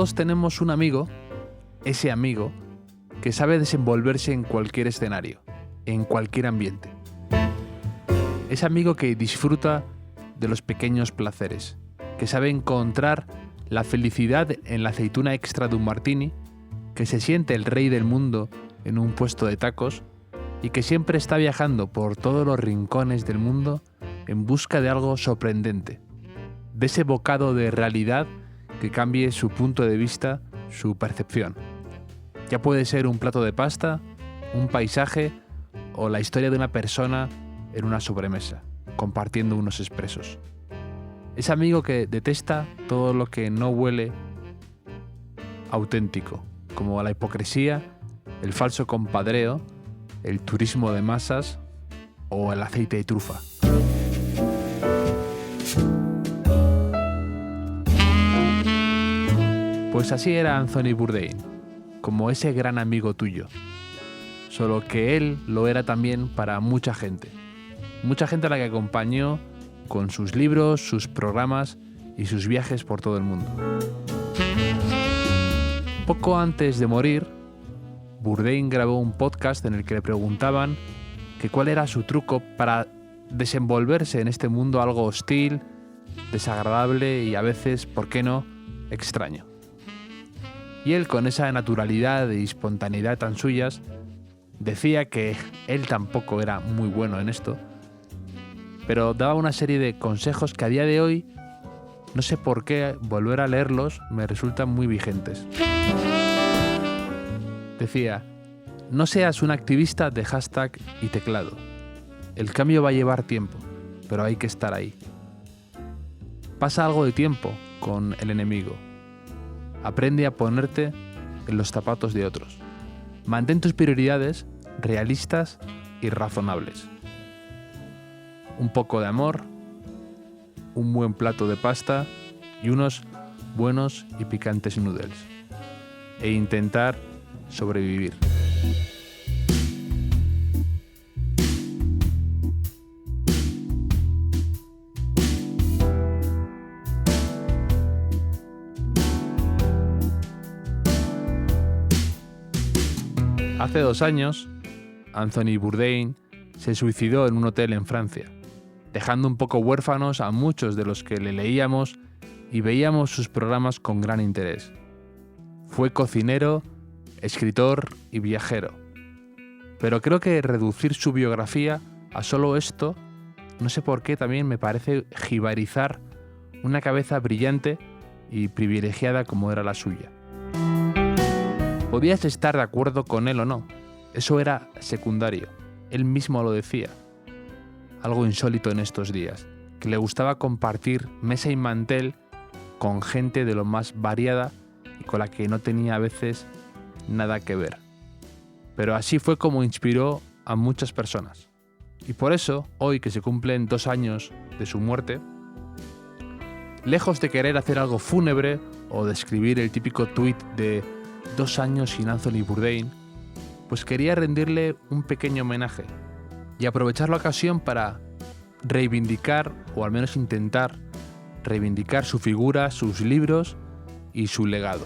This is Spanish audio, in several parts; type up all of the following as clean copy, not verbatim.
Todos tenemos un amigo, ese amigo, que sabe desenvolverse en cualquier escenario, en cualquier ambiente. Ese amigo que disfruta de los pequeños placeres, que sabe encontrar la felicidad en la aceituna extra de un martini, que se siente el rey del mundo en un puesto de tacos y que siempre está viajando por todos los rincones del mundo en busca de algo sorprendente, de ese bocado de realidad que cambie su punto de vista, su percepción. Ya puede ser un plato de pasta, un paisaje o la historia de una persona en una sobremesa, compartiendo unos expresos. Ese amigo que detesta todo lo que no huele auténtico, como la hipocresía, el falso compadreo, el turismo de masas o el aceite de trufa. Pues así era Anthony Bourdain, como ese gran amigo tuyo. Solo que él lo era también para mucha gente a la que acompañó con sus libros, sus programas y sus viajes por todo el mundo. Poco antes de morir, Bourdain grabó un podcast en el que le preguntaban que cuál era su truco para desenvolverse en este mundo algo hostil, desagradable y a veces, ¿por qué no?, extraño. Y él, con esa naturalidad y espontaneidad tan suyas, decía que él tampoco era muy bueno en esto, pero daba una serie de consejos que a día de hoy, no sé por qué, volver a leerlos me resultan muy vigentes. Decía: no seas un activista de hashtag y teclado. El cambio va a llevar tiempo, pero hay que estar ahí. Pasa algo de tiempo con el enemigo. Aprende a ponerte en los zapatos de otros. Mantén tus prioridades realistas y razonables. Un poco de amor, un buen plato de pasta y unos buenos y picantes noodles. E intentar sobrevivir. Hace 2 años, Anthony Bourdain se suicidó en un hotel en Francia, dejando un poco huérfanos a muchos de los que le leíamos y veíamos sus programas con gran interés. Fue cocinero, escritor y viajero. Pero creo que reducir su biografía a solo esto, no sé por qué, también me parece jibarizar una cabeza brillante y privilegiada como era la suya. Podías estar de acuerdo con él o no, eso era secundario, él mismo lo decía. Algo insólito en estos días, que le gustaba compartir mesa y mantel con gente de lo más variada y con la que no tenía a veces nada que ver. Pero así fue como inspiró a muchas personas. Y por eso, hoy que se cumplen 2 años de su muerte, lejos de querer hacer algo fúnebre o de escribir el típico tuit de 2 años sin Anthony Bourdain, pues quería rendirle un pequeño homenaje y aprovechar la ocasión para reivindicar, o al menos intentar reivindicar su figura, sus libros y su legado.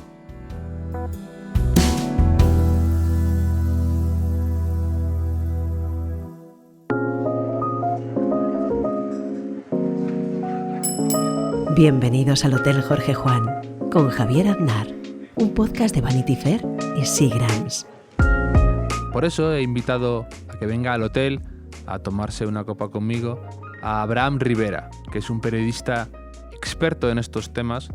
Bienvenidos al Hotel Jorge Juan con Javier Aznar, un podcast de Vanity Fair y Seagram's. Por eso he invitado a que venga al hotel a tomarse una copa conmigo a Abraham Rivera, que es un periodista experto en estos temas,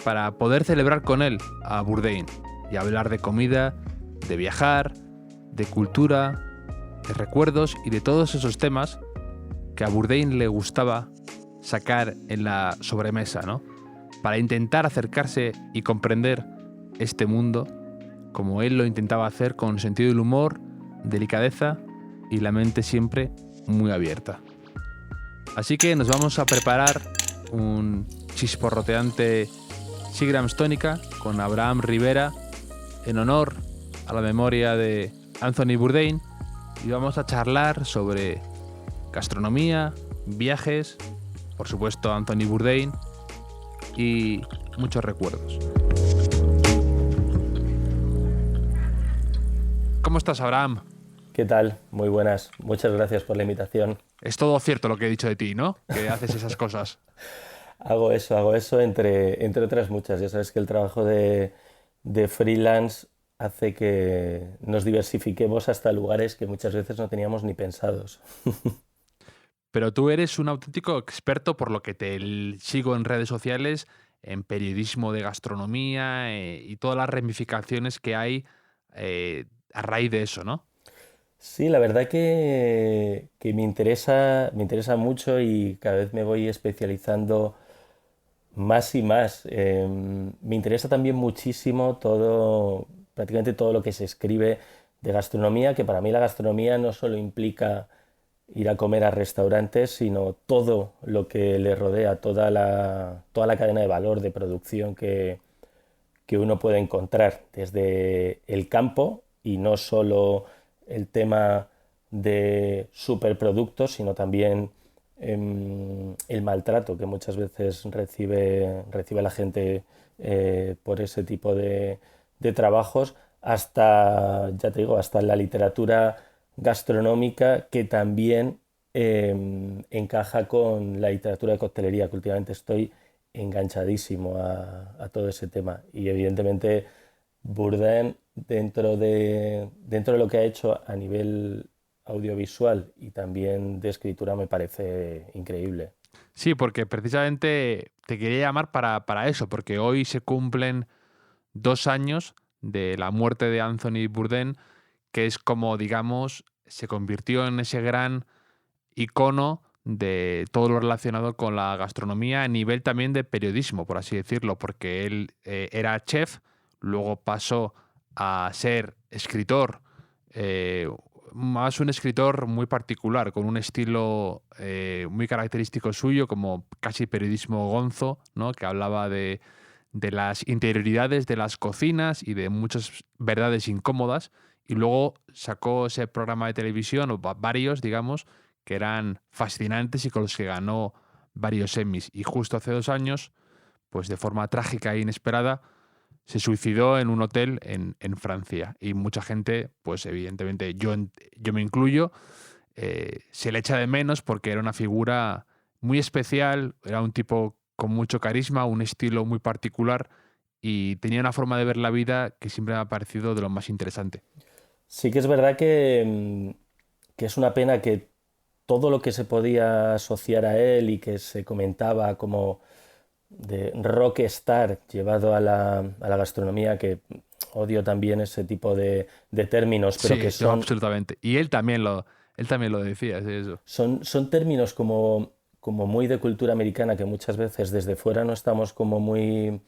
para poder celebrar con él a Bourdain y hablar de comida, de viajar, de cultura, de recuerdos y de todos esos temas que a Bourdain le gustaba sacar en la sobremesa, ¿no? Para intentar acercarse y comprender este mundo como él lo intentaba hacer, con sentido del humor, delicadeza y la mente siempre muy abierta. Así que nos vamos a preparar un chisporroteante Seagram's tónica con Abraham Rivera en honor a la memoria de Anthony Bourdain, y vamos a charlar sobre gastronomía, viajes, por supuesto Anthony Bourdain y muchos recuerdos. ¿Cómo estás, Abraham? ¿Qué tal? Muy buenas. Muchas gracias por la invitación. Es todo cierto lo que he dicho de ti, ¿no? Que haces esas cosas. Hago eso entre otras muchas. Ya sabes que el trabajo de freelance hace que nos diversifiquemos hasta lugares que muchas veces no teníamos ni pensados. Pero tú eres un auténtico experto, por lo que sigo en redes sociales, en periodismo de gastronomía y todas las ramificaciones que hay a raíz de eso, ¿no? Sí, la verdad que me interesa mucho y cada vez me voy especializando más y más. Me interesa también muchísimo prácticamente todo lo que se escribe de gastronomía, que para mí la gastronomía no solo implica ir a comer a restaurantes, sino todo lo que le rodea, toda la cadena de valor de producción que uno puede encontrar desde el campo y no solo el tema de superproductos, sino también el maltrato que muchas veces recibe la gente por ese tipo de trabajos, hasta, ya te digo, hasta la literatura gastronómica que también encaja con la literatura de coctelería, que últimamente estoy enganchadísimo a todo ese tema. Y evidentemente Bourdain, dentro de lo que ha hecho a nivel audiovisual y también de escritura, me parece increíble. Sí, porque precisamente te quería llamar para eso, porque hoy se cumplen 2 años de la muerte de Anthony Bourdain, que es como, digamos, se convirtió en ese gran icono de todo lo relacionado con la gastronomía a nivel también de periodismo, por así decirlo, porque él era chef, luego pasó a ser escritor, eh, más un escritor muy particular, con un estilo muy característico suyo, como casi periodismo gonzo, ¿no? Que hablaba de las interioridades de las cocinas y de muchas verdades incómodas, y luego sacó ese programa de televisión, o varios, digamos, que eran fascinantes y con los que ganó varios Emmys. Y justo hace 2 años, pues de forma trágica e inesperada, se suicidó en un hotel en Francia. Y mucha gente, pues evidentemente yo me incluyo, se le echa de menos porque era una figura muy especial, era un tipo con mucho carisma, un estilo muy particular y tenía una forma de ver la vida que siempre me ha parecido de lo más interesante. Sí que es verdad que es una pena que todo lo que se podía asociar a él y que se comentaba como de rockstar llevado a la gastronomía, que odio también ese tipo de términos, pero que Sí, yo absolutamente. Y él también lo decía, sí, eso. son términos como muy de cultura americana que muchas veces desde fuera no estamos como muy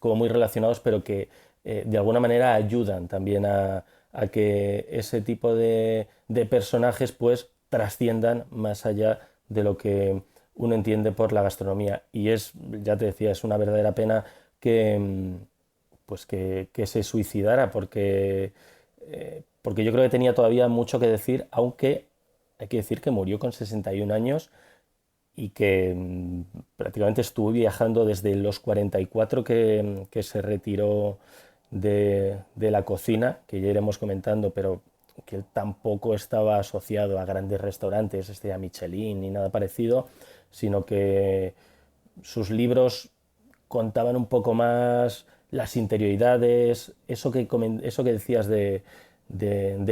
relacionados, pero que de alguna manera ayudan también a que ese tipo de personajes pues trasciendan más allá de lo que uno entiende por la gastronomía. Y es, ya te decía, es una verdadera pena que, pues que se suicidara, porque yo creo que tenía todavía mucho que decir, aunque hay que decir que murió con 61 años y que prácticamente estuvo viajando desde los 44 que se retiró de la cocina, que ya iremos comentando, pero que él tampoco estaba asociado a grandes restaurantes, a Michelin ni nada parecido, sino que sus libros contaban un poco más las interioridades, eso que decías de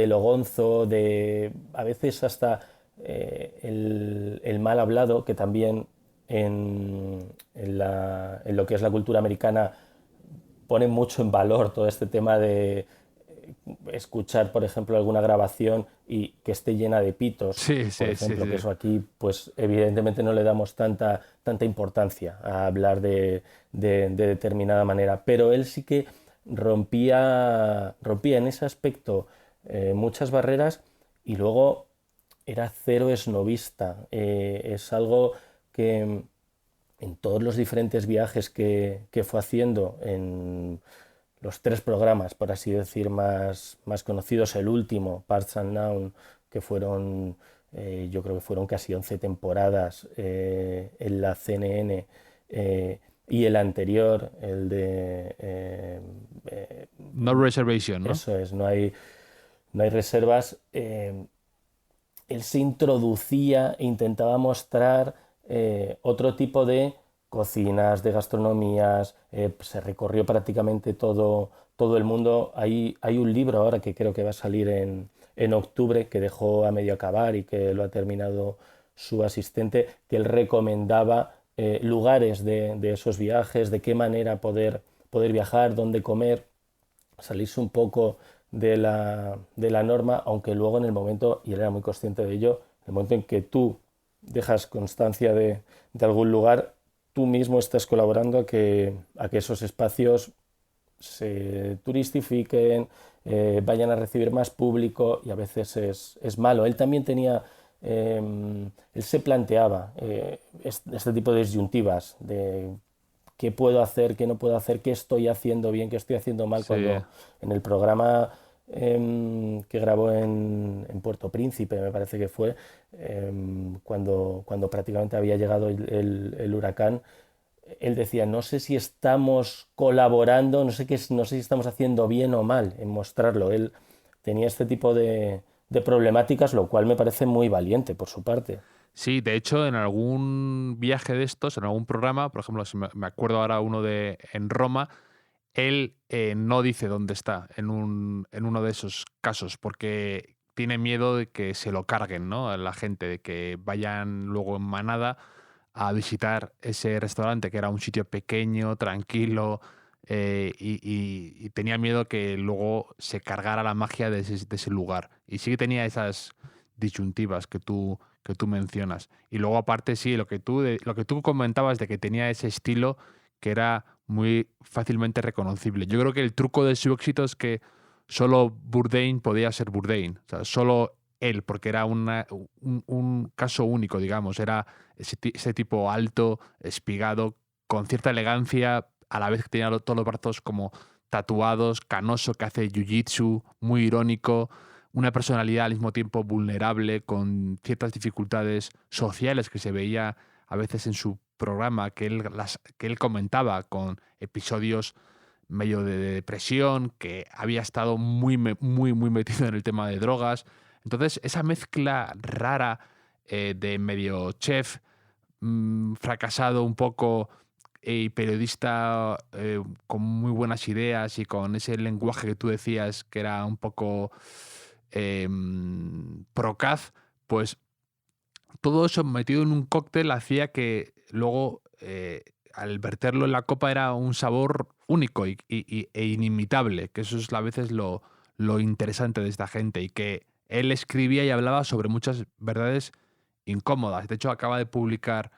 lo gonzo, de a veces hasta el mal hablado, que también en lo que es la cultura americana pone mucho en valor todo este tema de escuchar, por ejemplo, alguna grabación y que esté llena de pitos, Sí, por sí, sí, ejemplo, que sí. eso aquí, pues evidentemente no le damos tanta importancia a hablar de determinada manera, pero él sí que rompía en ese aspecto muchas barreras y luego era cero esnovista. Es algo que en todos los diferentes viajes que fue haciendo en los tres programas, por así decir, más conocidos, el último, Parts Unknown, que fueron, yo creo que fueron casi 11 temporadas en la CNN, y el anterior, el de No reservation, ¿no? eso es, no hay reservas. Él se introducía e intentaba mostrar otro tipo de cocinas, de gastronomías, se recorrió prácticamente todo el mundo. Hay un libro ahora que creo que va a salir en octubre, que dejó a medio acabar y que lo ha terminado su asistente, que él recomendaba lugares de esos viajes, de qué manera poder viajar, dónde comer, salirse un poco de la norma, aunque luego en el momento, y él era muy consciente de ello, en el momento en que tú dejas constancia de algún lugar, tú mismo estás colaborando a que esos espacios se turistifiquen, vayan a recibir más público y a veces es malo. Él también tenía, él se planteaba este tipo de disyuntivas de qué puedo hacer, qué no puedo hacer, qué estoy haciendo bien, qué estoy haciendo mal, Sí, cuando en el programa que grabó en Puerto Príncipe, me parece que fue, cuando prácticamente había llegado el huracán, él decía, no sé si estamos colaborando, no sé si estamos haciendo bien o mal en mostrarlo. Él tenía este tipo de problemáticas, lo cual me parece muy valiente por su parte. sí, de hecho, en algún viaje de estos, en algún programa, por ejemplo, si me acuerdo ahora uno de en Roma, él no dice dónde está en uno de esos casos, porque tiene miedo de que se lo carguen, ¿no? A la gente, de que vayan luego en manada a visitar ese restaurante, que era un sitio pequeño, tranquilo, y tenía miedo que luego se cargara la magia de ese lugar. Y sí que tenía esas disyuntivas que tú mencionas. Y luego aparte, sí, lo que tú comentabas de que tenía ese estilo que era muy fácilmente reconocible. Yo creo que el truco de su éxito es que solo Bourdain podía ser Bourdain, o sea, solo él, porque era un caso único, digamos, era ese tipo alto, espigado, con cierta elegancia, a la vez que tenía todos los brazos como tatuados, canoso, que hace jiu-jitsu, muy irónico, una personalidad al mismo tiempo vulnerable, con ciertas dificultades sociales que se veía a veces en su programa, que él comentaba con episodios medio de depresión, que había estado muy metido en el tema de drogas. Entonces, esa mezcla rara de medio chef, fracasado un poco y periodista con muy buenas ideas y con ese lenguaje que tú decías que era un poco procaz, pues todo eso metido en un cóctel hacía que luego, al verterlo en la copa, era un sabor único e inimitable, que eso es a veces lo interesante de esta gente, y que él escribía y hablaba sobre muchas verdades incómodas. De hecho, acaba de publicar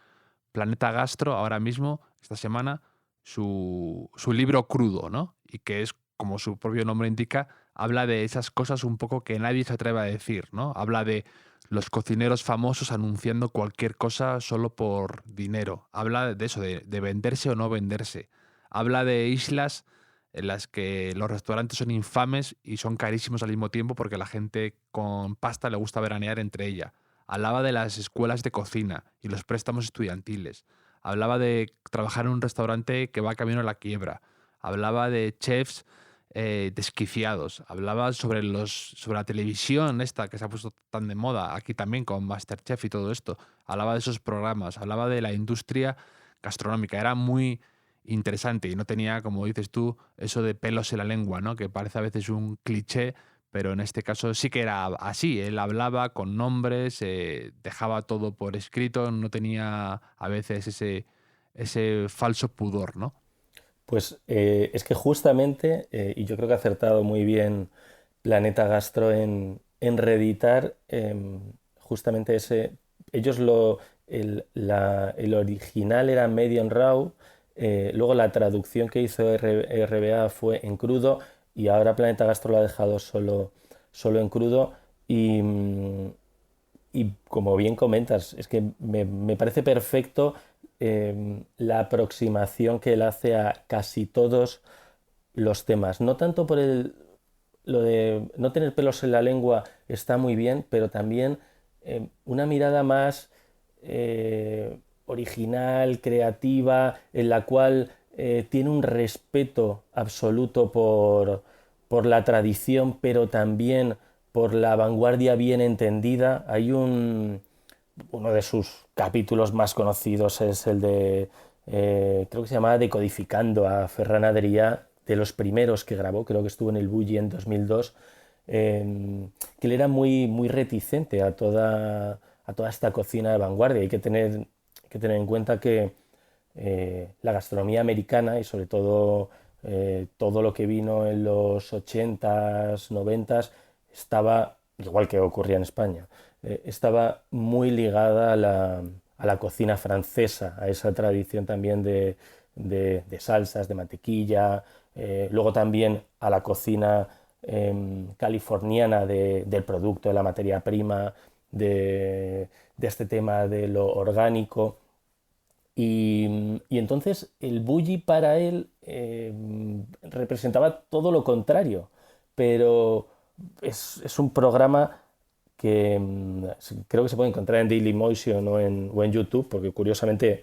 Planeta Gastro ahora mismo, esta semana, su libro crudo, ¿no? Y que es, como su propio nombre indica, habla de esas cosas un poco que nadie se atreve a decir, ¿no? Habla de los cocineros famosos anunciando cualquier cosa solo por dinero. Habla de eso, de venderse o no venderse. Habla de islas en las que los restaurantes son infames y son carísimos al mismo tiempo porque la gente con pasta le gusta veranear entre ella. Hablaba de las escuelas de cocina y los préstamos estudiantiles. Hablaba de trabajar en un restaurante que va camino a la quiebra. Hablaba de chefs desquiciados. Hablaba sobre la televisión esta que se ha puesto tan de moda aquí también con MasterChef y todo esto. Hablaba de esos programas. Hablaba de la industria gastronómica. Era muy interesante y no tenía, como dices tú, eso de pelos en la lengua, ¿no? Que parece a veces un cliché, pero en este caso sí que era así. Él hablaba con nombres, dejaba todo por escrito, no tenía a veces ese falso pudor, ¿no? Pues es que justamente, y yo creo que ha acertado muy bien Planeta Gastro en reeditar justamente ese. Ellos el original era Medium Raw, luego la traducción que hizo RBA fue en crudo y ahora Planeta Gastro lo ha dejado solo en crudo. Y, y como bien comentas, es que me parece perfecto la aproximación que él hace a casi todos los temas. No tanto por lo de no tener pelos en la lengua está muy bien, pero también una mirada más original, creativa, en la cual tiene un respeto absoluto por la tradición, pero también por la vanguardia bien entendida. Uno de sus capítulos más conocidos es el de, creo que se llamaba Decodificando a Ferran Adrià, de los primeros que grabó, creo que estuvo en el Bulli en 2002, que él era muy reticente a toda esta cocina de vanguardia. Hay que tener en cuenta que la gastronomía americana y sobre todo todo lo que vino en los 80s, 90s, estaba, igual que ocurría en España, estaba muy ligada a la cocina francesa, a esa tradición también de salsas, de mantequilla, luego también a la cocina californiana del producto, de la materia prima, de este tema de lo orgánico. Y entonces el bulli para él representaba todo lo contrario, pero es un programa que creo que se puede encontrar en Dailymotion o en YouTube, porque curiosamente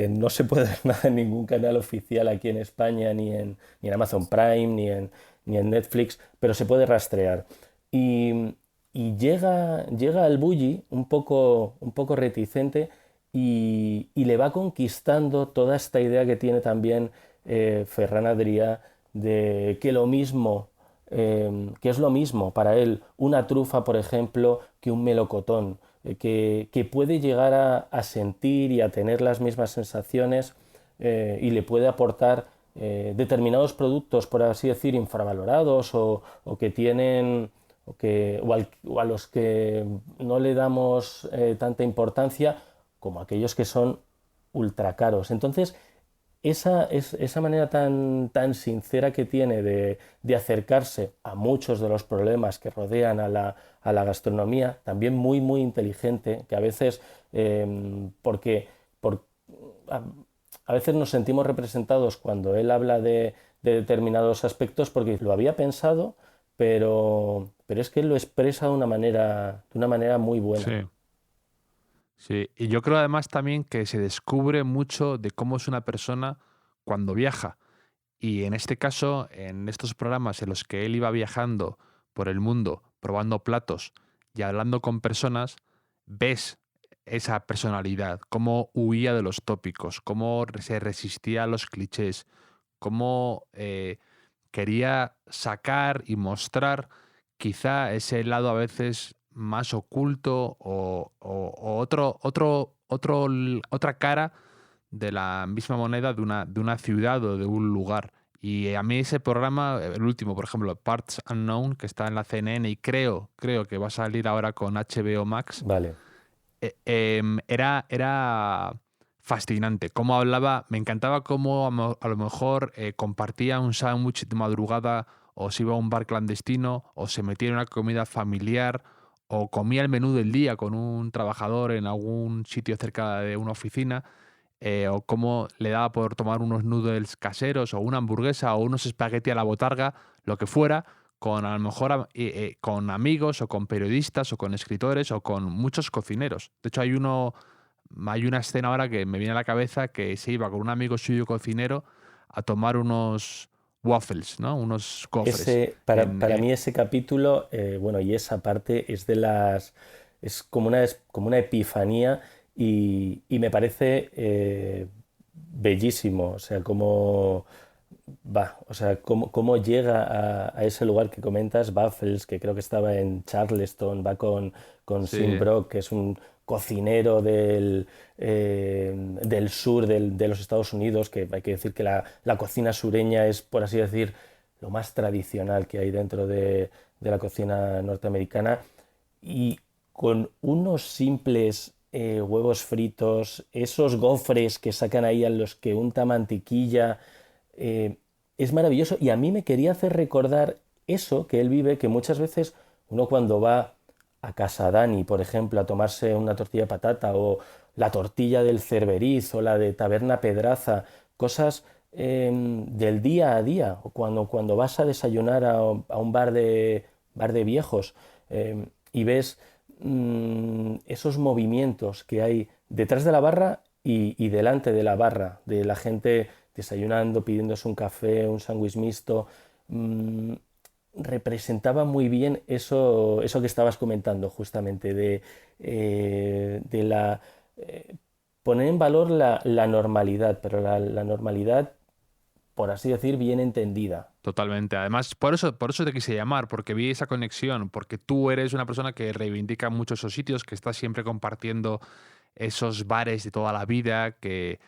no se puede ver nada en ningún canal oficial aquí en España, ni en Amazon Prime, ni en Netflix, pero se puede rastrear. Y, y llega al bulli un poco reticente y le va conquistando toda esta idea que tiene también Ferran Adrià de que lo mismo, que es lo mismo para él una trufa, por ejemplo, que un melocotón, que puede llegar a sentir y a tener las mismas sensaciones y le puede aportar determinados productos, por así decir, infravalorados o que tienen o a los que no le damos tanta importancia como aquellos que son ultra caros. Entonces, esa manera tan sincera que tiene de acercarse a muchos de los problemas que rodean a la gastronomía, también muy inteligente, que a veces, porque a, a veces nos sentimos representados cuando él habla de determinados aspectos porque lo había pensado, pero es que él lo expresa de una manera muy buena. Sí, sí. Y yo creo además también que se descubre mucho de cómo es una persona cuando viaja. Y en este caso, en estos programas en los que él iba viajando por el mundo, probando platos y hablando con personas, ves esa personalidad, cómo huía de los tópicos, cómo se resistía a los clichés, cómo quería sacar y mostrar quizá ese lado a veces más oculto o otra cara de la misma moneda de una ciudad o de un lugar. Y a mí ese programa, el último, por ejemplo, Parts Unknown, que está en la CNN y creo que va a salir ahora con HBO Max, Vale. era fascinante. Cómo hablaba, me encantaba cómo a lo mejor compartía un sándwich de madrugada o se iba a un bar clandestino o se metía en una comida familiar o comía el menú del día con un trabajador en algún sitio cerca de una oficina o cómo le daba por tomar unos noodles caseros o una hamburguesa o unos espagueti a la botarga, lo que fuera, con a lo mejor con amigos o con periodistas o con escritores o con muchos cocineros. De hecho, hay una escena ahora que me viene a la cabeza que se iba con un amigo suyo cocinero a tomar unos waffles, ¿no? Unos gofres. Para mí ese capítulo, bueno, y esa parte es es como una epifanía y me parece bellísimo, o sea, cómo llega a ese lugar que comentas, Baffles, que creo que estaba en Charleston, va con Sim Sí, Brock, que es un cocinero del sur de los Estados Unidos, que hay que decir que la cocina sureña es, por así decir, lo más tradicional que hay dentro de la cocina norteamericana, y con unos simples huevos fritos, esos gofres que sacan ahí a los que unta mantequilla, eh, es maravilloso y a mí me quería hacer recordar eso que él vive, que muchas veces uno cuando va a Casa Dani, por ejemplo, a tomarse una tortilla de patata o la tortilla del Cerberiz o la de Taberna Pedraza, cosas del día a día, o cuando vas a desayunar a un bar de viejos y ves esos movimientos que hay detrás de la barra y delante de la barra, de la gente desayunando, pidiéndose un café, un sándwich mixto, mm, representaba muy bien eso que estabas comentando justamente, de eh, poner en valor la normalidad, pero la normalidad, por así decir, bien entendida. Totalmente. Además, por eso te quise llamar, porque vi esa conexión, porque tú eres una persona que reivindica mucho esos sitios, que está siempre compartiendo esos bares de toda la vida, que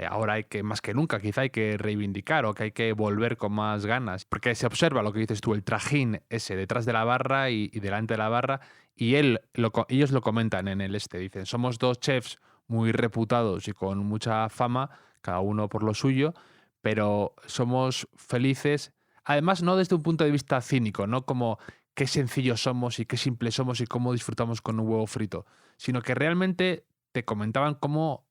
ahora hay que, más que nunca, quizá hay que reivindicar o que hay que volver con más ganas. Porque se observa lo que dices tú, el trajín ese detrás de la barra y delante de la barra, y ellos lo comentan en el dicen, somos dos chefs muy reputados y con mucha fama, cada uno por lo suyo, pero somos felices. Además, no desde un punto de vista cínico, no como qué sencillos somos y qué simples somos y cómo disfrutamos con un huevo frito, sino que realmente te comentaban cómo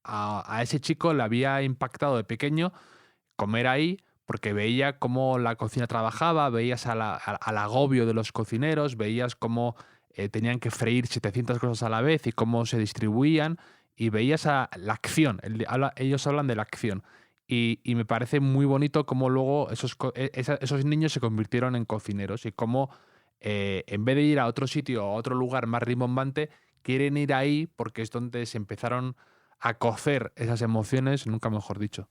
a ese chico le había impactado de pequeño comer ahí porque veía cómo la cocina trabajaba, veías al agobio de los cocineros, veías cómo tenían que freír 700 cosas a la vez y cómo se distribuían y veías la acción, ellos hablan de la acción. Y me parece muy bonito cómo luego esos niños se convirtieron en cocineros y cómo en vez de ir a otro sitio o a otro lugar más rimbombante, quieren ir ahí porque es donde se empezaron a cocer esas emociones, nunca mejor dicho.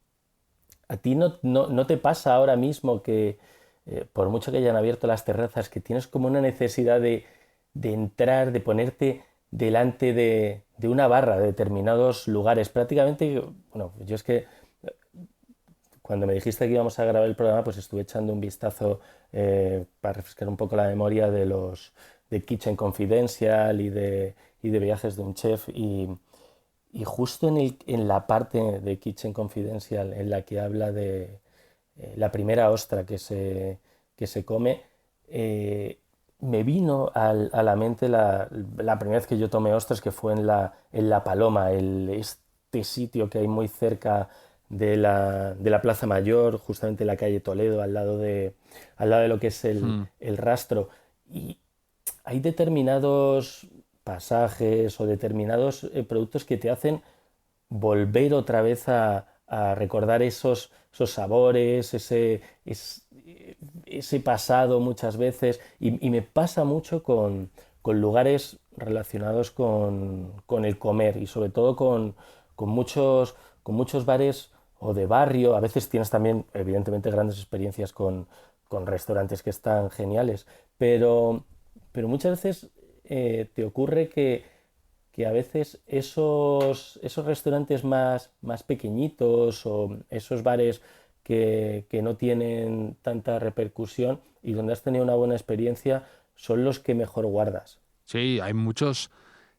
¿A ti no te pasa ahora mismo que, por mucho que hayan abierto las terrazas, que tienes como una necesidad de entrar, de ponerte delante de una barra de determinados lugares? Prácticamente, bueno, yo es que cuando me dijiste que íbamos a grabar el programa, pues estuve echando un vistazo para refrescar un poco la memoria de los de Kitchen Confidential y de Viajes de un Chef. Y justo en la parte de Kitchen Confidential en la que habla de la primera ostra que se come, eh, me vino a la mente la primera vez que yo tomé ostras, que fue en La Paloma, este sitio que hay muy cerca de la Plaza Mayor, justamente en la calle Toledo, al lado de lo que es el, Hmm. el Rastro. Y hay determinados pasajes o determinados productos que te hacen volver otra vez a recordar esos sabores, ese pasado muchas veces. Y me pasa mucho con lugares relacionados con el comer y sobre todo con muchos bares o de barrio. A veces tienes también, evidentemente, grandes experiencias con restaurantes que están geniales, pero muchas veces te ocurre que a veces esos restaurantes más pequeñitos o esos bares que no tienen tanta repercusión y donde has tenido una buena experiencia son los que mejor guardas. Sí, hay muchos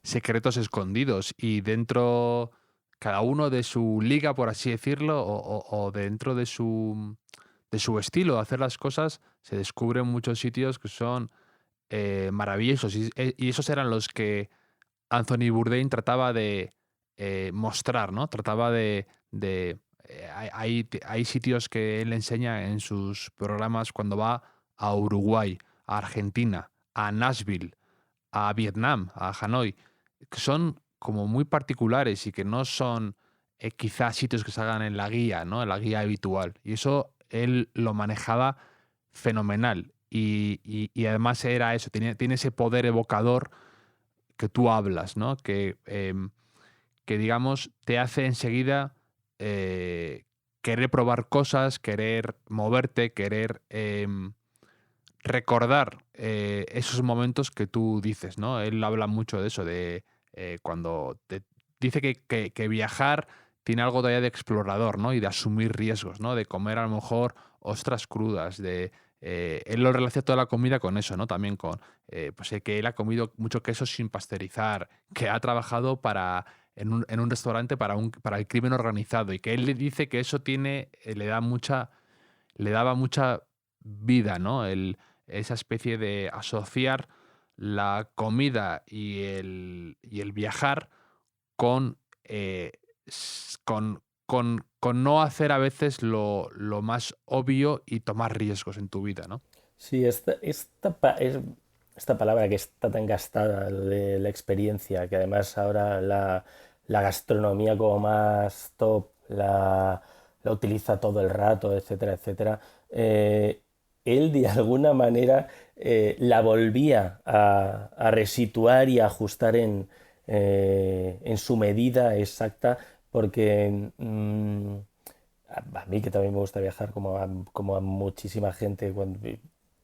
secretos escondidos y dentro, cada uno de su liga, por así decirlo, o dentro de su estilo de hacer las cosas, se descubren muchos sitios que son maravillosos. Y esos eran los que Anthony Bourdain trataba de mostrar, ¿no? Trataba hay sitios que él enseña en sus programas cuando va a Uruguay, a Argentina, a Nashville, a Vietnam, a Hanoi, que son como muy particulares y que no son quizás sitios que se hagan en la guía, ¿no? En la guía habitual. Y eso él lo manejaba fenomenal. Y además era eso, tiene ese poder evocador que tú hablas, ¿no? Que digamos, te hace enseguida querer probar cosas, querer moverte, querer recordar esos momentos que tú dices, ¿no? Él habla mucho de eso, de cuando dice que viajar tiene algo todavía de explorador, ¿no? Y de asumir riesgos, ¿no? De comer a lo mejor ostras crudas, él lo relaciona toda la comida con eso, ¿no? También con, pues que él ha comido mucho queso sin pasteurizar, que ha trabajado en un restaurante para el crimen organizado y que él le dice que eso le daba mucha vida, ¿no? Esa especie de asociar la comida y el viajar con, con no hacer a veces lo más obvio y tomar riesgos en tu vida, ¿no? Sí, esta palabra que está tan gastada, lo de la experiencia, que además ahora la gastronomía como más top la utiliza todo el rato, etcétera, etcétera. Él de alguna manera la volvía a resituar y a ajustar en su medida exacta, porque a mí que también me gusta viajar como a muchísima gente,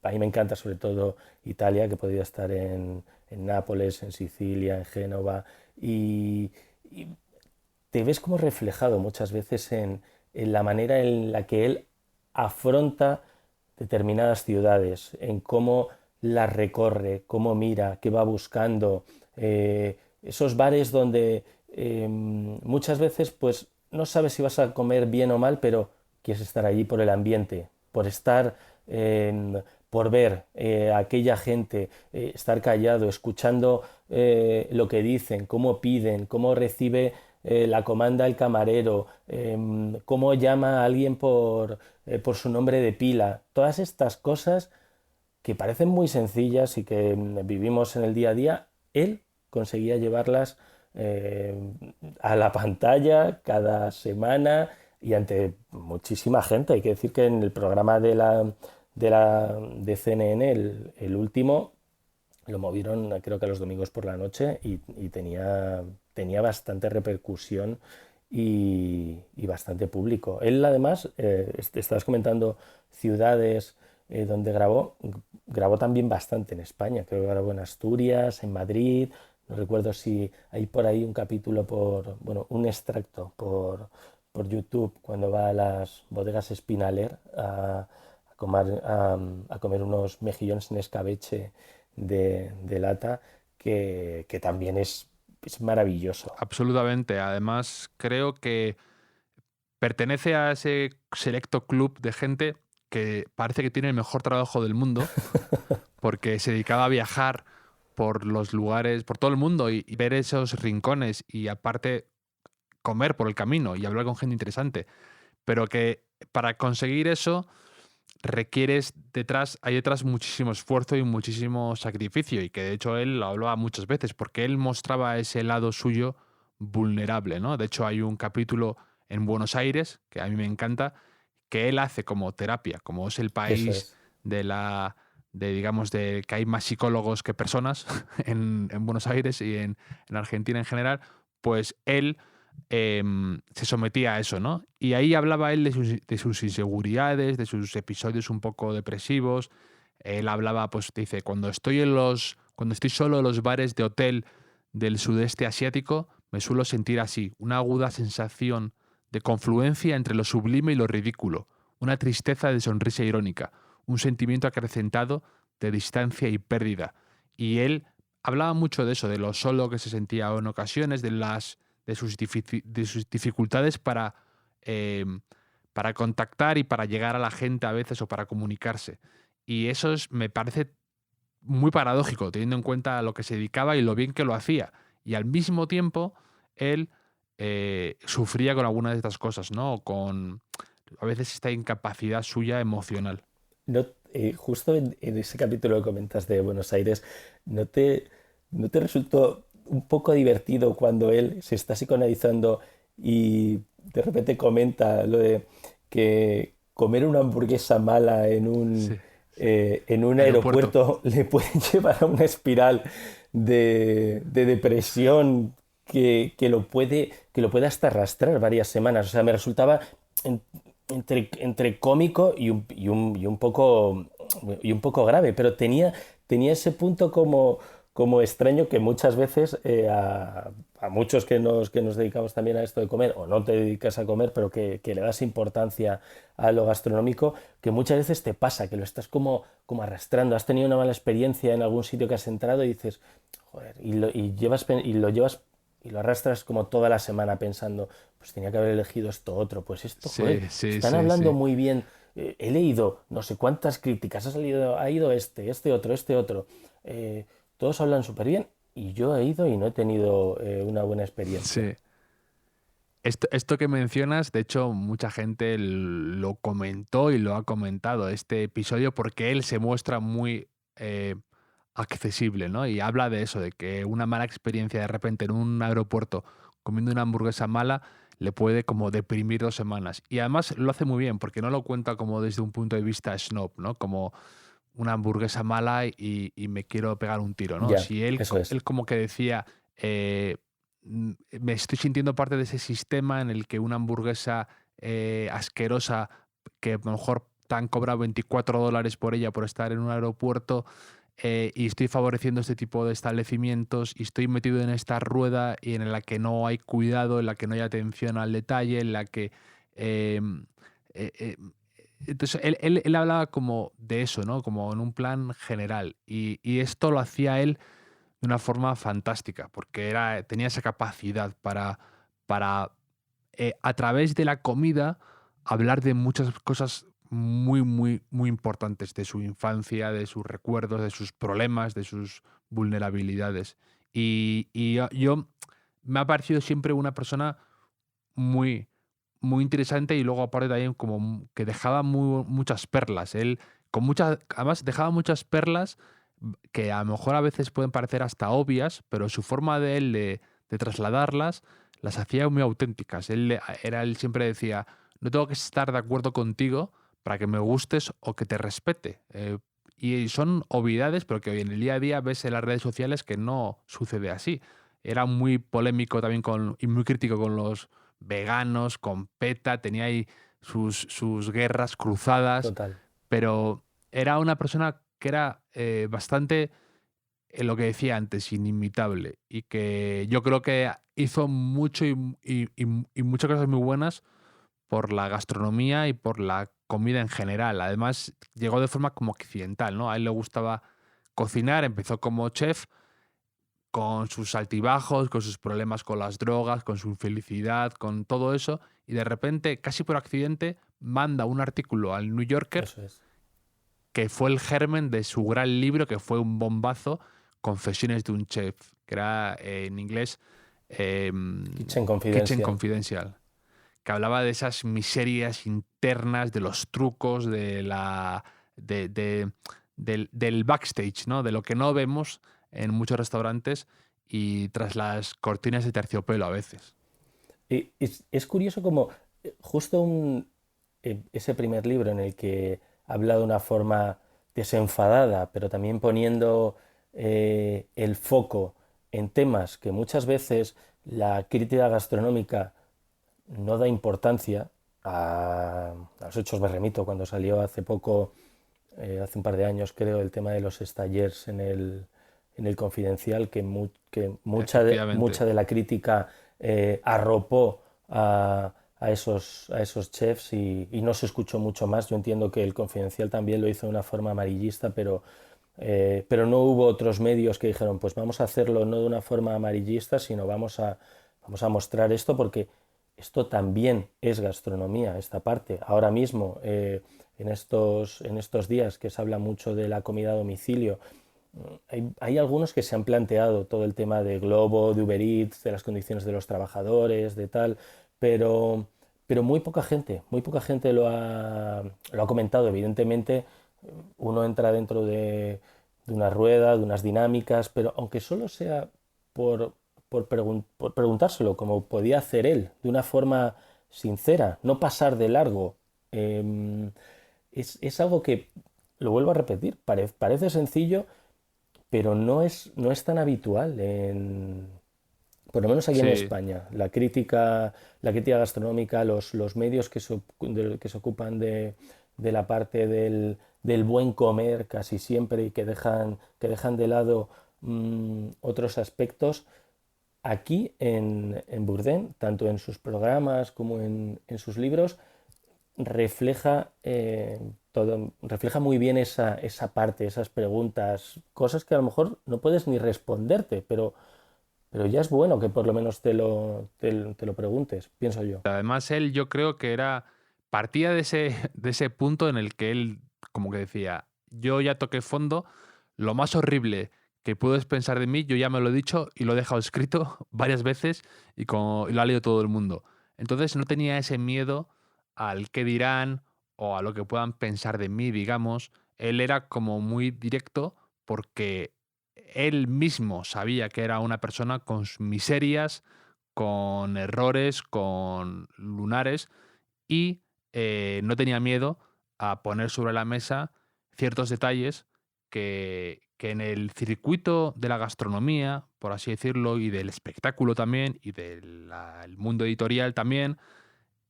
a mí me encanta sobre todo Italia, que he podido estar en Nápoles, en Sicilia, en Génova, y te ves como reflejado muchas veces en la manera en la que él afronta determinadas ciudades, en cómo las recorre, cómo mira, qué va buscando, esos bares donde muchas veces pues no sabes si vas a comer bien o mal, pero quieres estar allí por el ambiente, por estar, por ver a aquella gente, estar callado, escuchando lo que dicen, cómo piden, cómo recibe la comanda el camarero, cómo llama a alguien por su nombre de pila. Todas estas cosas que parecen muy sencillas y que vivimos en el día a día, él conseguía llevarlas eh, a la pantalla cada semana y ante muchísima gente. Hay que decir que en el programa de CNN, el último, lo movieron creo que a los domingos por la noche y tenía bastante repercusión y bastante público. Él además, estabas comentando ciudades donde grabó también bastante en España. Creo que grabó en Asturias, en Madrid. No recuerdo si hay por ahí un capítulo bueno, un extracto por YouTube cuando va a las bodegas Spinaler a comer unos mejillones en escabeche de lata, que también es maravilloso. Absolutamente. Además, creo que pertenece a ese selecto club de gente que parece que tiene el mejor trabajo del mundo, porque se dedicaba a viajar por los lugares, por todo el mundo y ver esos rincones y aparte comer por el camino y hablar con gente interesante. Pero que para conseguir eso hay detrás muchísimo esfuerzo y muchísimo sacrificio, y que de hecho él lo hablaba muchas veces, porque él mostraba ese lado suyo vulnerable, ¿no? De hecho hay un capítulo en Buenos Aires, que a mí me encanta, que él hace como terapia, como es el Eso país es. digamos, de que hay más psicólogos que personas en Buenos Aires y en Argentina en general, pues él se sometía a eso, ¿no? Y ahí hablaba él de sus inseguridades, de sus episodios un poco depresivos. Él hablaba, pues dice, cuando estoy solo en los bares de hotel del sudeste asiático, me suelo sentir así, una aguda sensación de confluencia entre lo sublime y lo ridículo, una tristeza de sonrisa irónica, un sentimiento acrecentado de distancia y pérdida. Y él hablaba mucho de eso, de lo solo que se sentía en ocasiones, de sus dificultades eh, para contactar y para llegar a la gente a veces o para comunicarse. Y eso me parece muy paradójico, teniendo en cuenta a lo que se dedicaba y lo bien que lo hacía. Y al mismo tiempo, él sufría con algunas de estas cosas, ¿no? Con a veces esta incapacidad suya emocional. No, justo en ese capítulo que comentas de Buenos Aires, ¿no te, no te resultó un poco divertido cuando él se está psicoanalizando y de repente comenta lo de que comer una hamburguesa mala Sí. en un Aeropuerto. aeropuerto le puede llevar a una espiral de depresión que lo puede hasta arrastrar varias semanas? O sea, me resultaba en- entre cómico y un poco grave, pero tenía ese punto como extraño que muchas veces a muchos que nos dedicamos también a esto de comer, o no te dedicas a comer, pero que le das importancia a lo gastronómico, que muchas veces te pasa, que lo estás como arrastrando. Has tenido una mala experiencia en algún sitio que has entrado y dices, joder, y lo arrastras como toda la semana pensando, pues tenía que haber elegido esto otro, pues esto, Sí, joder, sí, están sí, hablando sí. muy bien, he leído no sé cuántas críticas, ha ido este otro, todos hablan súper bien y yo he ido y no he tenido una buena experiencia. Sí. Esto que mencionas, de hecho, mucha gente lo comentó y lo ha comentado, este episodio, porque él se muestra muy accesible, ¿no? Y habla de eso, de que una mala experiencia de repente en un aeropuerto comiendo una hamburguesa mala le puede como deprimir 2 semanas. Y además lo hace muy bien, porque no lo cuenta como desde un punto de vista snob, ¿no? Como una hamburguesa mala y me quiero pegar un tiro, ¿no? Ya, Si él, eso es. él como que decía, me estoy sintiendo parte de ese sistema en el que una hamburguesa asquerosa, que a lo mejor te han cobrado $24 por ella por estar en un aeropuerto, y estoy favoreciendo este tipo de establecimientos y estoy metido en esta rueda y en la que no hay cuidado, en la que no hay atención al detalle, en la que... eh, eh, eh, entonces, él hablaba como de eso, ¿no? Como en un plan general. Y esto lo hacía él de una forma fantástica, porque tenía esa capacidad para a través de la comida, hablar de muchas cosas muy, muy, muy importantes de su infancia, de sus recuerdos, de sus problemas, de sus vulnerabilidades. Y yo me ha parecido siempre una persona muy, muy interesante y luego aparte también como que dejaba muchas perlas. Él con muchas, además dejaba muchas perlas que a lo mejor a veces pueden parecer hasta obvias, pero su forma de él de trasladarlas las hacía muy auténticas. Él siempre decía, no tengo que estar de acuerdo contigo para que me gustes o que te respete. Y son obviedades, pero que hoy en el día a día ves en las redes sociales que no sucede así. Era muy polémico también y muy crítico con los veganos, con PETA, tenía ahí sus guerras cruzadas, Total. pero era una persona que era bastante, lo que decía antes, inimitable y que yo creo que hizo mucho y muchas cosas muy buenas por la gastronomía y por la comida en general. Además, llegó de forma como accidental, ¿no? A él le gustaba cocinar, empezó como chef con sus altibajos, con sus problemas con las drogas, con su infelicidad, con todo eso, y de repente, casi por accidente, manda un artículo al New Yorker Eso es. que fue el germen de su gran libro, que fue un bombazo, Confesiones de un chef, que era en inglés Kitchen Kitchen Confidential. Confidential, que hablaba de esas miserias internas, de los trucos, del backstage, ¿no? De lo que no vemos en muchos restaurantes y tras las cortinas de terciopelo a veces. Y es curioso como justo ese primer libro en el que habla de una forma desenfadada, pero también poniendo el foco en temas que muchas veces la crítica gastronómica no da importancia. A los hechos me remito cuando salió hace poco, hace un par de años creo, el tema de los stagers en el Confidencial, que mucha Efectivamente. de la crítica arropó a esos chefs y no se escuchó mucho más. Yo entiendo que el Confidencial también lo hizo de una forma amarillista, pero no hubo otros medios que dijeron, pues vamos a hacerlo no de una forma amarillista, sino vamos a mostrar esto porque esto también es gastronomía, esta parte. Ahora mismo, en estos días que se habla mucho de la comida a domicilio, hay algunos que se han planteado todo el tema de Globo, de Uber Eats, de las condiciones de los trabajadores, de tal, pero, pero muy poca gente lo ha comentado. Evidentemente, uno entra dentro de una rueda, de unas dinámicas, pero aunque solo sea por, por preguntárselo, como podía hacer él, de una forma sincera, no pasar de largo, eh, es algo que, lo vuelvo a repetir, parece sencillo, pero no es tan habitual por lo menos aquí en Sí, España. La crítica gastronómica, los medios que se ocupan de la parte del buen comer casi siempre y que dejan de lado otros aspectos, aquí en Bourdain, tanto en sus programas como en sus libros, refleja muy bien esa parte, esas preguntas, cosas que a lo mejor no puedes ni responderte, pero ya es bueno que por lo menos te lo preguntes, pienso yo. además él yo creo que partía de ese punto en el que él como que decía, yo ya toqué fondo, lo más horrible que puedes pensar de mí, yo ya me lo he dicho y lo he dejado escrito varias veces y lo ha leído todo el mundo. Entonces no tenía ese miedo al qué dirán o a lo que puedan pensar de mí, digamos. Él era como muy directo porque él mismo sabía que era una persona con sus miserias, con errores, con lunares, y no tenía miedo a poner sobre la mesa ciertos detalles que en el circuito de la gastronomía, por así decirlo, y del espectáculo también, y del el mundo editorial también,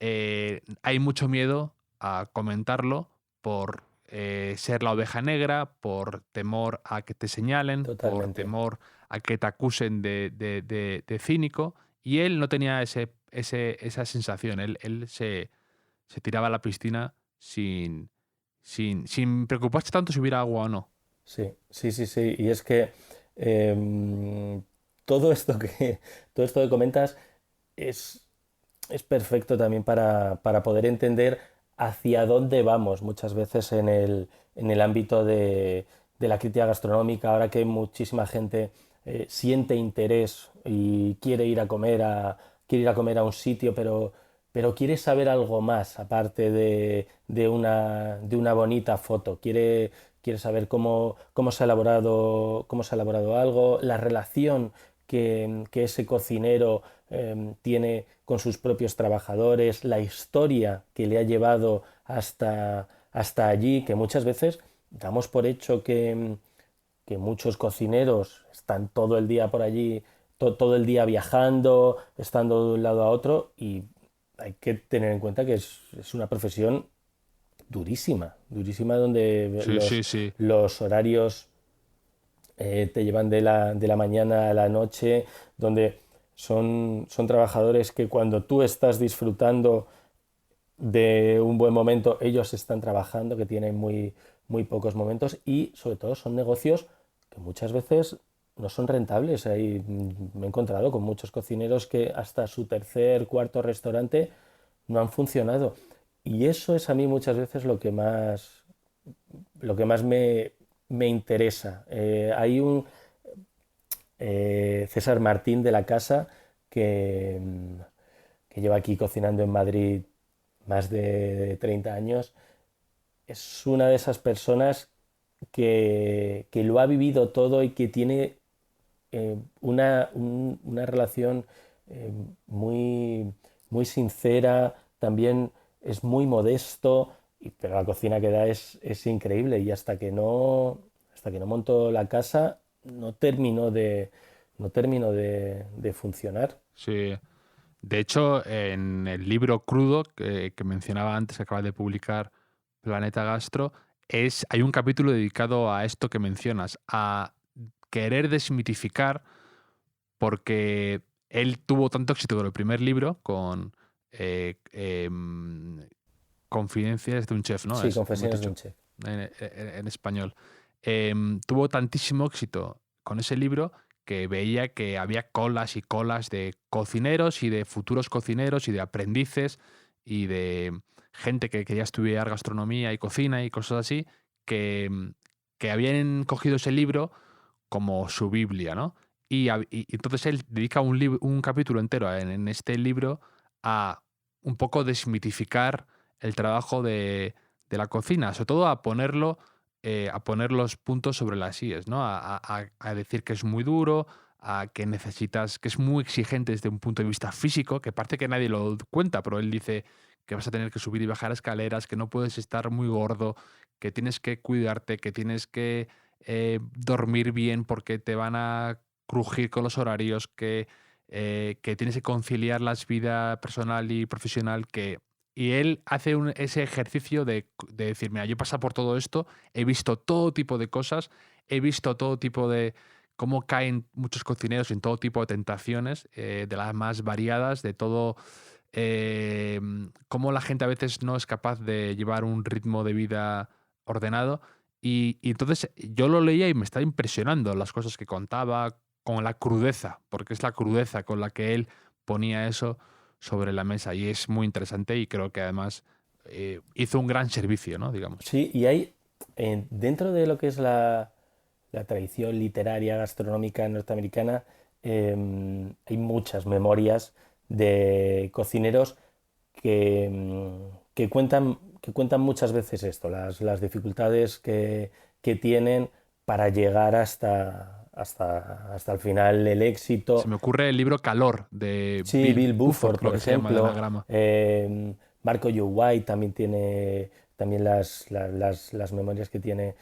hay mucho miedo a comentarlo por ser la oveja negra, por temor a que te señalen, por Totalmente. temor a que te acusen de cínico. Y él no tenía esa sensación. Él se tiraba a la piscina sin preocuparse tanto si hubiera agua o no. Sí, sí, sí, sí. Y es que em, todo esto que, todo esto que comentas es, es perfecto también para poder entender hacia dónde vamos muchas veces en el ámbito de la crítica gastronómica, ahora que muchísima gente siente interés y quiere ir a comer a un sitio, pero quiere saber algo más, aparte de una bonita foto. Quiere saber cómo se ha elaborado algo, la relación que ese cocinero tiene con sus propios trabajadores, la historia que le ha llevado hasta allí, que muchas veces damos por hecho que muchos cocineros están todo el día por allí, todo el día viajando, estando de un lado a otro, y hay que tener en cuenta que es una profesión durísima, durísima, donde Sí, sí, sí. los horarios te llevan de la mañana a la noche, donde son trabajadores que cuando tú estás disfrutando de un buen momento, ellos están trabajando, que tienen muy pocos momentos, y sobre todo son negocios que muchas veces no son rentables. Ahí me he encontrado con muchos cocineros que hasta su tercer, cuarto restaurante no han funcionado. Y eso es a mí muchas veces lo que más me interesa. Hay un César Martín de la Casa que, que lleva aquí cocinando en Madrid más de 30 años. Es una de esas personas que lo ha vivido todo y que tiene una relación eh, muy, muy sincera, también es muy modesto, pero la cocina que da es increíble, y hasta que no montó la casa no terminó de funcionar. Sí. De hecho, en el libro Crudo que mencionaba antes, que acaba de publicar Planeta Gastro, hay un capítulo dedicado a esto que mencionas, a querer desmitificar, porque él tuvo tanto éxito con el primer libro, con Confidencias de un chef, ¿no? Sí, Es como he Confesiones de un dicho chef. en español. Tuvo tantísimo éxito con ese libro que veía que había colas y colas de cocineros y de futuros cocineros y de aprendices y de gente que quería estudiar gastronomía y cocina y cosas así, que, que habían cogido ese libro como su Biblia, ¿no? Y entonces él dedica un capítulo entero en este libro a un poco desmitificar el trabajo de la cocina, sobre todo a poner los puntos sobre las íes, ¿no? A decir que es muy duro, a que necesitas, que es muy exigente desde un punto de vista físico, que parece que nadie lo cuenta, pero él dice que vas a tener que subir y bajar escaleras, que no puedes estar muy gordo, que tienes que cuidarte, que tienes que dormir bien porque te van a crujir con los horarios, que tienes que conciliar las vida personal y profesional, y él hace ese ejercicio de decir, mira, yo he pasado por todo esto, he visto todo tipo de cosas, he visto todo tipo de cómo caen muchos cocineros en todo tipo de tentaciones, de las más variadas, de todo, eh, cómo la gente a veces no es capaz de llevar un ritmo de vida ordenado. Y entonces yo lo leía y me estaba impresionando las cosas que contaba, con la crudeza, porque es la crudeza con la que él ponía eso sobre la mesa, y es muy interesante, y creo que además hizo un gran servicio, ¿no? Digamos. Sí, y hay, dentro de lo que es la tradición literaria gastronómica norteamericana, hay muchas memorias de cocineros que cuentan muchas veces esto, las dificultades que tienen para llegar hasta el final el éxito. Se me ocurre el libro Calor de Sí, Bill Bill Buford, Buford, creo por que se llama de ejemplo. anagrama. Marco Joe White también tiene, también las memorias que tiene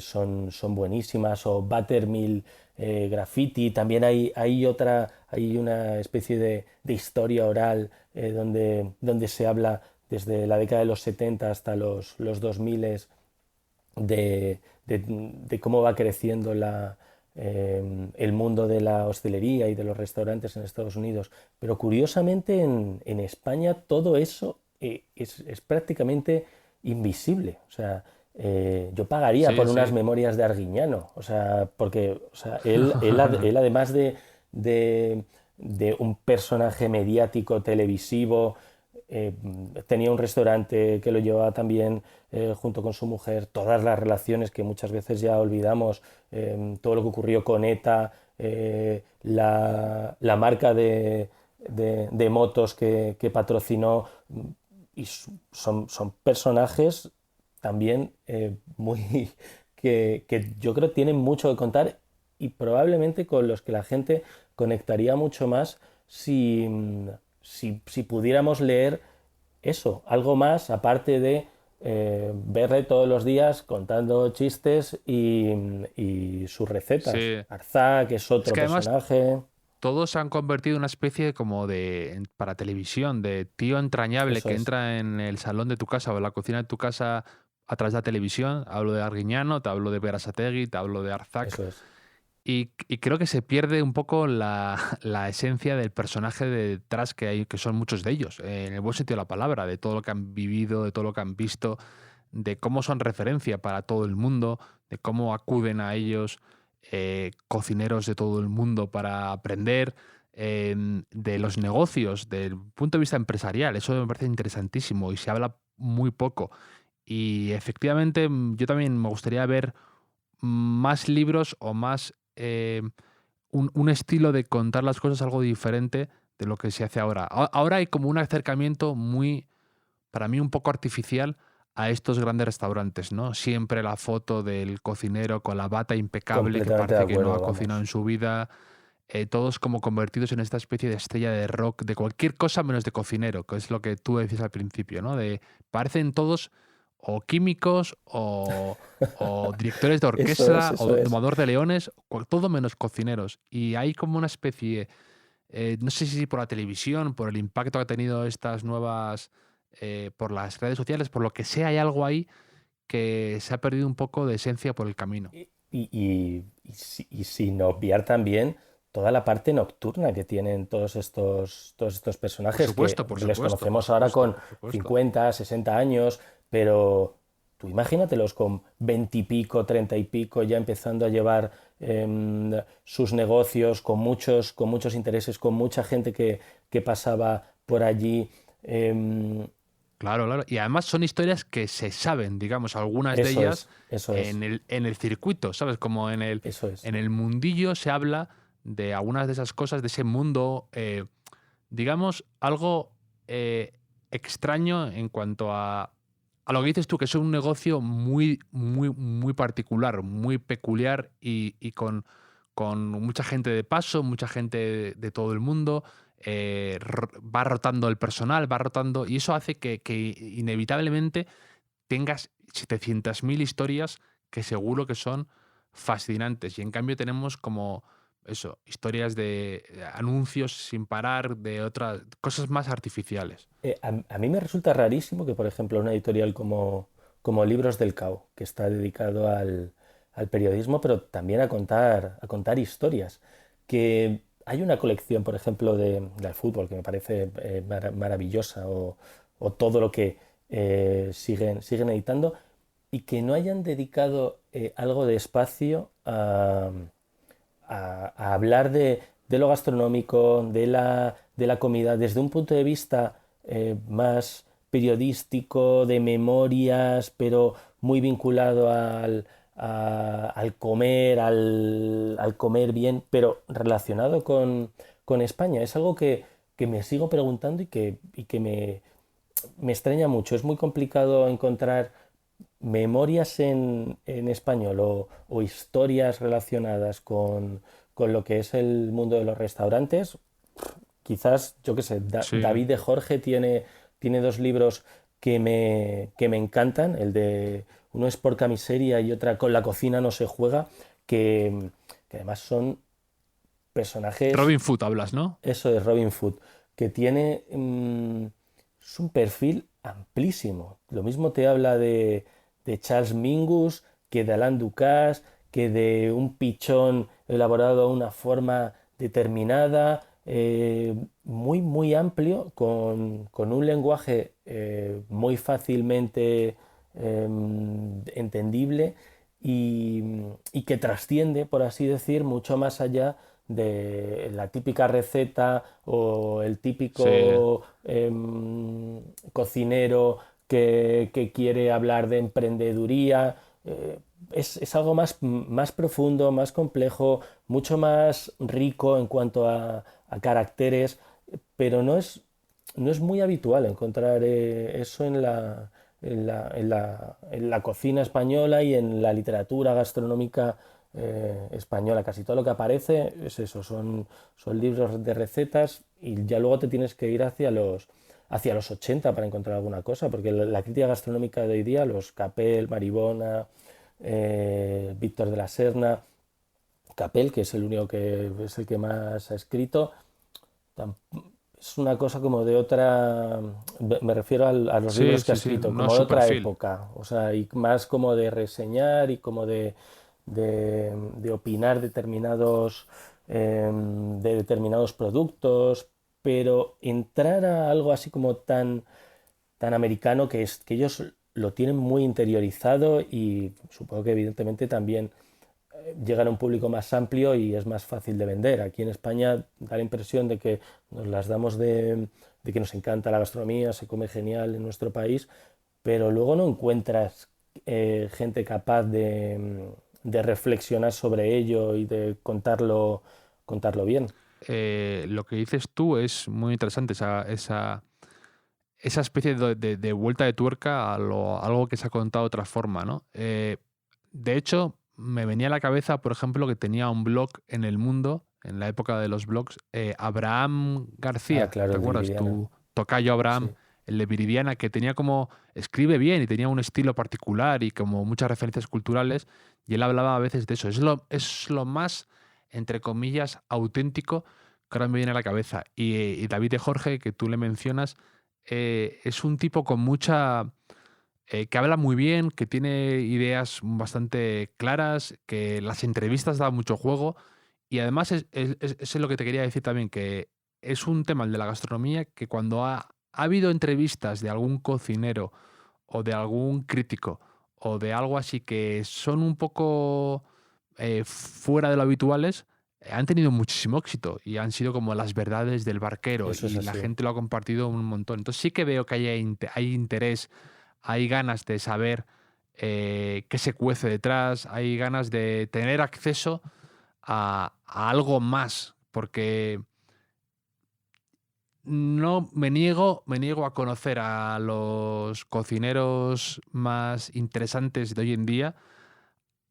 son buenísimas. O Buttermill Graffiti. También hay una especie de historia oral donde se habla desde la década de los 70 hasta los 2000 de cómo va creciendo el mundo de la hostelería y de los restaurantes en Estados Unidos. Pero curiosamente en España todo eso es prácticamente invisible. O sea, yo pagaría Sí, por unas sí. memorias de Arguiñano. O sea, porque o sea, él además de, de un personaje mediático, televisivo, eh, tenía un restaurante que lo llevaba también junto con su mujer, todas las relaciones que muchas veces ya olvidamos, todo lo que ocurrió con ETA, la marca de motos que patrocinó, y son personajes también muy que yo creo tienen mucho que contar y probablemente con los que la gente conectaría mucho más si, si pudiéramos leer eso, algo más aparte de verle todos los días contando chistes y sus recetas. Sí. Arzac es Es otro que además personaje, todos se han convertido en una especie como para televisión, de tío entrañable eso que es, entra en el salón de tu casa o en la cocina de tu casa a través de la televisión. Hablo de Arguiñano, te hablo de Berasategui, te hablo de Arzac. eso es, Y creo que se pierde un poco la esencia del personaje de detrás que hay, que son muchos de ellos, en el buen sentido de la palabra, de todo lo que han vivido, de todo lo que han visto, de cómo son referencia para todo el mundo, de cómo acuden a ellos cocineros de todo el mundo para aprender, de los negocios, del punto de vista empresarial. Eso me parece interesantísimo y se habla muy poco. Y efectivamente, yo también me gustaría ver más libros o más un estilo de contar las cosas algo diferente de lo que se hace ahora. Ahora hay como un acercamiento muy, para mí, un poco artificial a estos grandes restaurantes, ¿no? Siempre la foto del cocinero con la bata impecable que completamente de parece que no ha acuerdo, cocinado en vamos. su vida, todos como convertidos en esta especie de estrella de rock, de cualquier cosa menos de cocinero, que es lo que tú decías al principio, ¿no? Parecen todos o químicos o directores de orquesta o Eso es. domador de leones, todo menos cocineros. Y hay como una especie, no sé si por la televisión, por el impacto que ha tenido estas nuevas, por las redes sociales, por lo que sea, hay algo ahí que se ha perdido un poco de esencia por el camino. Y sin obviar también toda la parte nocturna que tienen todos estos personajes Por que les supuesto, por conocemos ahora supuesto, con por supuesto. 50 60 años, pero tú imagínatelos con 20 y pico, 30 y pico, ya empezando a llevar sus negocios con muchos intereses, con mucha gente que pasaba por allí. em, Claro, claro. Y además son historias que se saben, digamos, algunas de ellas eso es, en el circuito, ¿sabes? Como eso es. en el mundillo se habla de algunas de esas cosas, de ese mundo, digamos, algo extraño en cuanto a lo que dices tú, que es un negocio muy, muy, muy particular, muy peculiar y con mucha gente de paso, mucha gente de todo el mundo. Va rotando el personal, va rotando, y eso hace que inevitablemente tengas 700.000 historias que seguro que son fascinantes. Y en cambio tenemos como eso, historias de anuncios sin parar, de otras cosas más artificiales. A mí me resulta rarísimo que, por ejemplo, una editorial como Libros del Cao, que está dedicado al periodismo, pero también a contar historias, que hay una colección, por ejemplo, del fútbol que me parece maravillosa, o todo lo que siguen editando, y que no hayan dedicado algo de espacio a hablar de lo gastronómico, de la comida, desde un punto de vista más periodístico, de memorias, pero muy vinculado al comer, al comer bien, pero relacionado con España. Es algo que me sigo preguntando y que me extraña mucho. Es muy complicado encontrar memorias en español o historias relacionadas con lo que es el mundo de los restaurantes, quizás, yo qué sé, Sí. David de Jorge tiene dos libros que me encantan. Uno es Porca Miseria y otra Con la cocina no se juega, que además son personajes, Robin Food hablas, ¿no? eso de Robin Hood, que tiene es un perfil amplísimo. Lo mismo te habla de Charles Mingus que de Alain Ducasse, que de un pichón elaborado de una forma determinada, muy, muy amplio, con un lenguaje muy fácilmente entendible y que trasciende, por así decir, mucho más allá de la típica receta o el Sí. típico cocinero que quiere hablar de emprendeduría. Es algo más profundo, más complejo, mucho más rico en cuanto a caracteres, pero no es muy habitual encontrar eso en la cocina española y en la literatura gastronómica española. Casi todo lo que aparece es eso, son libros de recetas y ya luego te tienes que ir hacia los 80 para encontrar alguna cosa, porque la crítica gastronómica de hoy día, los Capel, Maribona, Víctor de la Serna, Capel, que es el único que es el que más ha escrito, tam- es una cosa como de otra, me refiero a los Sí, libros que ha sí, sí. escrito, No es como de su otra perfil. época, o sea, y más como de reseñar y como de opinar de determinados productos, pero entrar a algo así como tan americano que ellos lo tienen muy interiorizado y supongo que evidentemente también llegan a un público más amplio y es más fácil de vender. Aquí en España da la impresión de que nos las damos de que nos encanta la gastronomía, se come genial en nuestro país, pero luego no encuentras gente capaz de reflexionar sobre ello y de contarlo bien. Lo que dices tú es muy interesante, esa especie de vuelta de tuerca a algo que se ha contado de otra forma, ¿no? De hecho, me venía a la cabeza, por ejemplo, que tenía un blog en El Mundo, en la época de los blogs, Abraham Ah, García, claro, ¿te el de acuerdas? Viridiana. Tu tocayo Abraham, Sí, el de Viridiana, que tenía como, escribe bien y tenía un estilo particular y como muchas referencias culturales, y él hablaba a veces de eso. Es lo más, entre comillas, auténtico que ahora me viene a la cabeza. Y David de Jorge, que tú le mencionas, es un tipo con mucha que habla muy bien, que tiene ideas bastante claras, que las entrevistas dan mucho juego y además es lo que te quería decir también, que es un tema, el de la gastronomía, que cuando ha habido entrevistas de algún cocinero o de algún crítico o de algo así que son un poco fuera de lo habituales, han tenido muchísimo éxito y han sido como las verdades del barquero eso es y la así. gente lo ha compartido un montón. Entonces sí que veo que hay interés, hay ganas de saber qué se cuece detrás, hay ganas de tener acceso a algo más, porque no me niego a conocer a los cocineros más interesantes de hoy en día,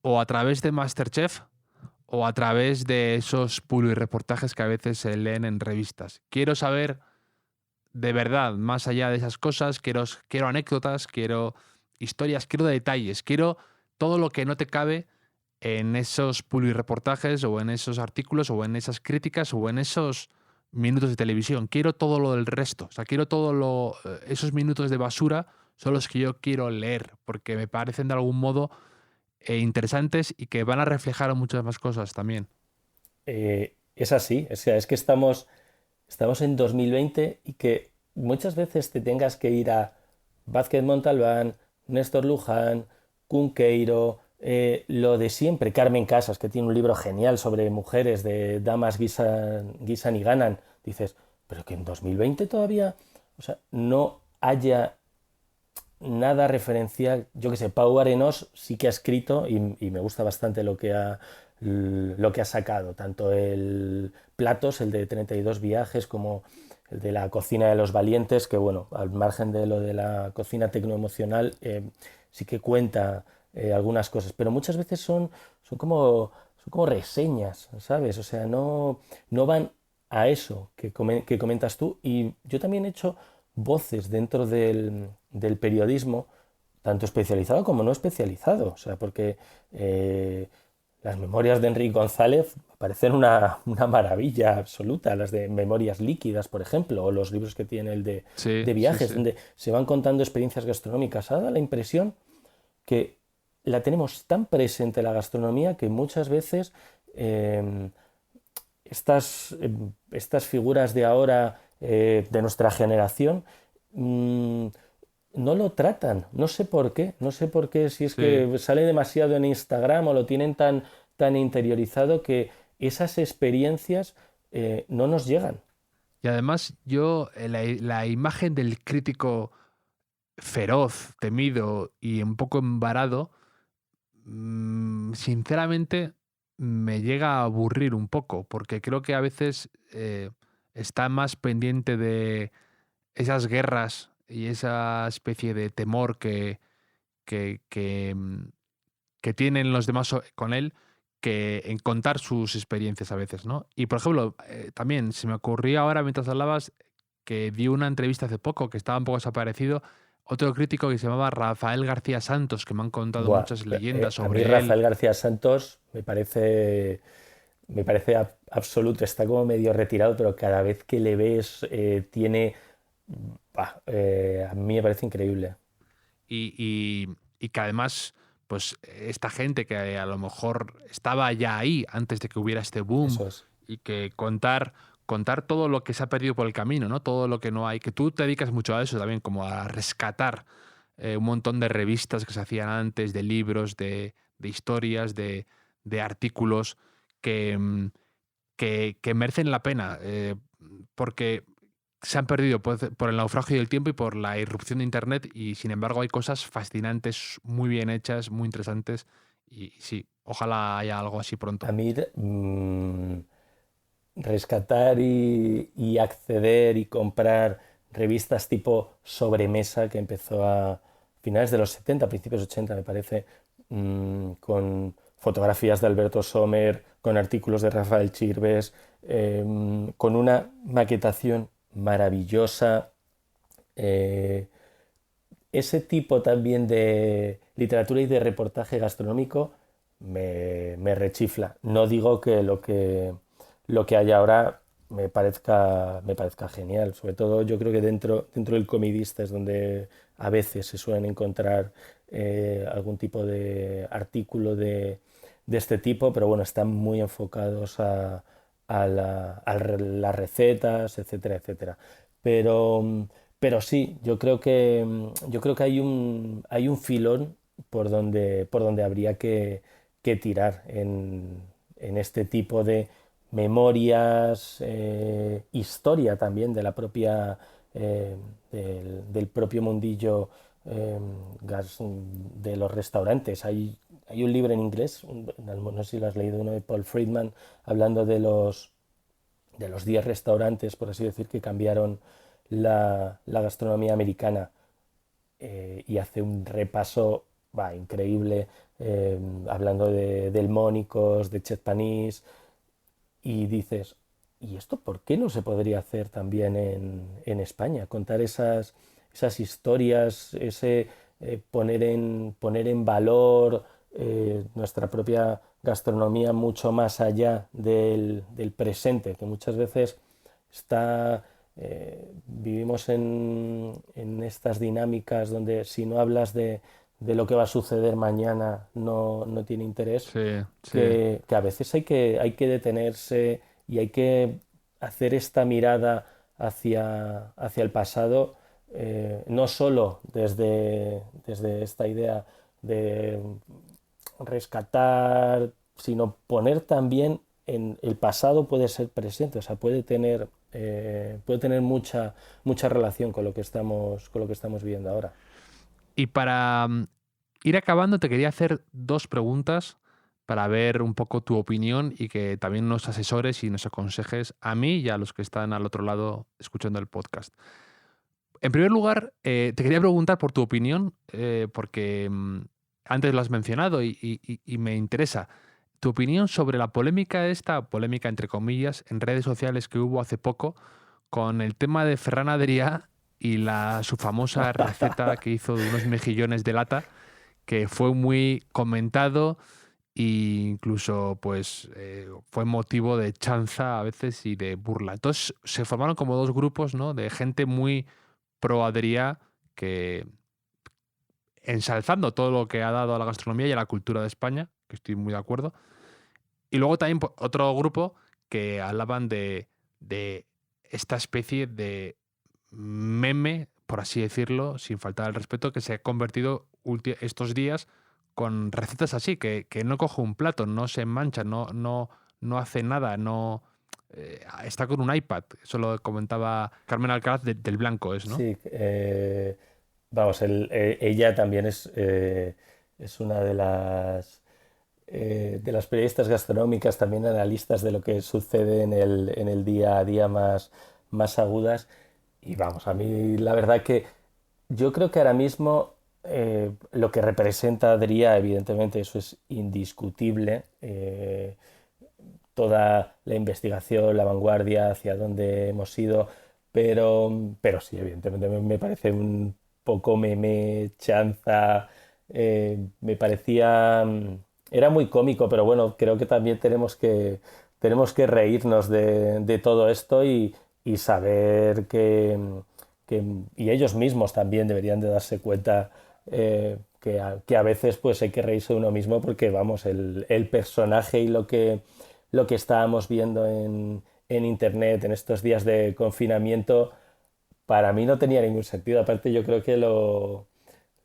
o a través de MasterChef, o a través de esos reportajes que a veces se leen en revistas. Quiero saber de verdad, más allá de esas cosas, quiero anécdotas, quiero historias, quiero detalles, quiero todo lo que no te cabe en esos reportajes o en esos artículos o en esas críticas o en esos minutos de televisión. Quiero todo lo del resto, o sea, quiero esos minutos de basura son los que yo quiero leer porque me parecen de algún modo interesantes y que van a reflejar muchas más cosas también. Es así, es que estamos en 2020 y que muchas veces te tengas que ir a Vázquez Montalbán, Néstor Luján, Cunqueiro, lo de siempre, Carmen Casas, que tiene un libro genial sobre mujeres de damas guisan y ganan. Dices, pero que en 2020 todavía, o sea, no haya nada referencial. Yo que sé, Pau Arenós sí que ha escrito y me gusta bastante lo que ha sacado, tanto el Platos, el de 32 viajes, como el de la cocina de los valientes, que bueno, al margen de lo de la cocina tecnoemocional, sí que cuenta algunas cosas, pero muchas veces son como reseñas, ¿sabes? O sea, no van a eso que comentas tú. Y yo también he hecho voces dentro del periodismo, tanto especializado como no especializado. O sea, porque las memorias de Enrique González me parecen una maravilla absoluta, las de Memorias Líquidas, por ejemplo, o los libros que tiene el Sí, de sí, viajes, sí. donde se van contando experiencias gastronómicas. Ha dado la impresión que la tenemos tan presente la gastronomía que muchas veces eh, estas figuras de ahora, de nuestra generación, mm, no lo tratan. No sé por qué. No sé por qué, si es Sí. que sale demasiado en Instagram o lo tienen tan interiorizado que esas experiencias no nos llegan. Y además yo, la imagen del crítico feroz, temido y un poco embarado, sinceramente me llega a aburrir un poco, porque creo que a veces está más pendiente de esas guerras y esa especie de temor que, que, mm, que tienen los demás con él, que en contar sus experiencias a veces, ¿no? Y por ejemplo, también se me ocurrió ahora mientras hablabas que dio una entrevista hace poco que estaba un poco desaparecido, otro crítico que se llamaba Rafael García Santos, que me han contado Buah, muchas leyendas a mí sobre él. Rafael García Santos me parece absoluto, está como medio retirado, pero cada vez que le ves tiene, a mí me parece increíble. Y que además, pues esta gente que a lo mejor estaba ya ahí antes de que hubiera este boom Eso es. y que contar todo lo que se ha perdido por el camino, ¿no? Todo lo que no hay, que tú te dedicas mucho a eso también, como a rescatar un montón de revistas que se hacían antes, de libros, de historias, de artículos que, que merecen la pena, porque se han perdido por el naufragio del tiempo y por la irrupción de Internet y sin embargo hay cosas fascinantes, muy bien hechas, muy interesantes y sí, ojalá haya algo así pronto. A mí rescatar y acceder y comprar revistas tipo Sobremesa, que empezó a finales de los 70 principios 80 me parece, con fotografías de Alberto Sommer, con artículos de Rafael Chirves, con una maquetación maravillosa. eh, Ese tipo también de literatura y de reportaje gastronómico me rechifla. No digo que lo que hay ahora me parezca genial. Sobre todo yo creo que dentro del comidista es donde a veces se suelen encontrar algún tipo de artículo de este tipo, pero bueno, están muy enfocados a las recetas, etcétera, etcétera. Pero, pero sí, yo creo que hay un filón por donde habría que tirar en este tipo de memorias, historia también de la propia, del propio mundillo de los restaurantes. Hay un libro en inglés, no sé si lo has leído, uno de Paul Friedman, hablando de los 10 restaurantes, por así decir, que cambiaron la gastronomía americana, y hace un repaso increíble, hablando de Delmónicos, de Chet Panís, y dices, ¿y esto por qué no se podría hacer también en España? Contar esas historias, poner en valor nuestra propia gastronomía mucho más allá del presente, que muchas veces está, vivimos en estas dinámicas donde si no hablas de lo que va a suceder mañana no tiene interés, Sí, sí. que a veces hay que detenerse y hay que hacer esta mirada hacia el pasado, no solo desde esta idea de rescatar, sino poner también en el pasado puede ser presente, o sea, puede tener mucha relación con lo que estamos viendo ahora. Y para ir acabando, te quería hacer dos preguntas para ver un poco tu opinión y que también nos asesores y nos aconsejes a mí y a los que están al otro lado escuchando el podcast. En primer lugar, te quería preguntar por tu opinión, porque antes lo has mencionado y me interesa. Tu opinión sobre la polémica esta, polémica entre comillas, en redes sociales que hubo hace poco con el tema de Ferran Adrià y su famosa receta que hizo de unos mejillones de lata, que fue muy comentado e incluso pues fue motivo de chanza a veces y de burla. Entonces se formaron como dos grupos, ¿no? De gente muy pro Adrià que ensalzando todo lo que ha dado a la gastronomía y a la cultura de España, que estoy muy de acuerdo. Y luego también otro grupo que hablaban de esta especie de meme, por así decirlo, sin faltar al respeto, que se ha convertido estos días con recetas así, que no coge un plato, no se mancha, no hace nada, no está con un iPad. Eso lo comentaba Carmen Alcaraz del Blanco, ¿no? Sí, vamos, ella también es una de las periodistas gastronómicas, también analistas de lo que sucede en el día a día más agudas. Y vamos, a mí la verdad que yo creo que ahora mismo lo que representa Adrià, evidentemente, eso es indiscutible. Toda la investigación, la vanguardia, hacia dónde hemos ido, pero sí, evidentemente me parece un poco meme, chanza, me parecía, era muy cómico, pero bueno, creo que también tenemos que reírnos de todo esto y saber y ellos mismos también deberían de darse cuenta que a veces pues hay que reírse de uno mismo porque vamos, el personaje y lo que estábamos viendo en internet en estos días de confinamiento, para mí no tenía ningún sentido. Aparte, yo creo que lo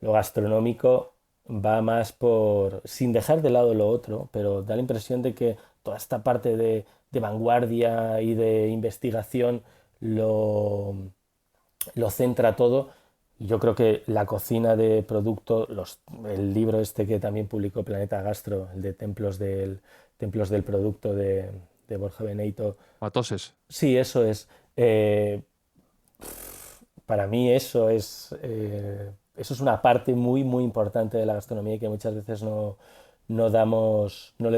gastronómico va más sin dejar de lado lo otro, pero da la impresión de que toda esta parte de vanguardia y de investigación lo, lo centra todo. Yo creo que la cocina de producto, el libro este que también publicó Planeta Gastro, el de Templos del Producto de Borja Beneito, Matoses. sí, eso es. Para mí eso es una parte muy, muy importante de la gastronomía y que muchas veces no le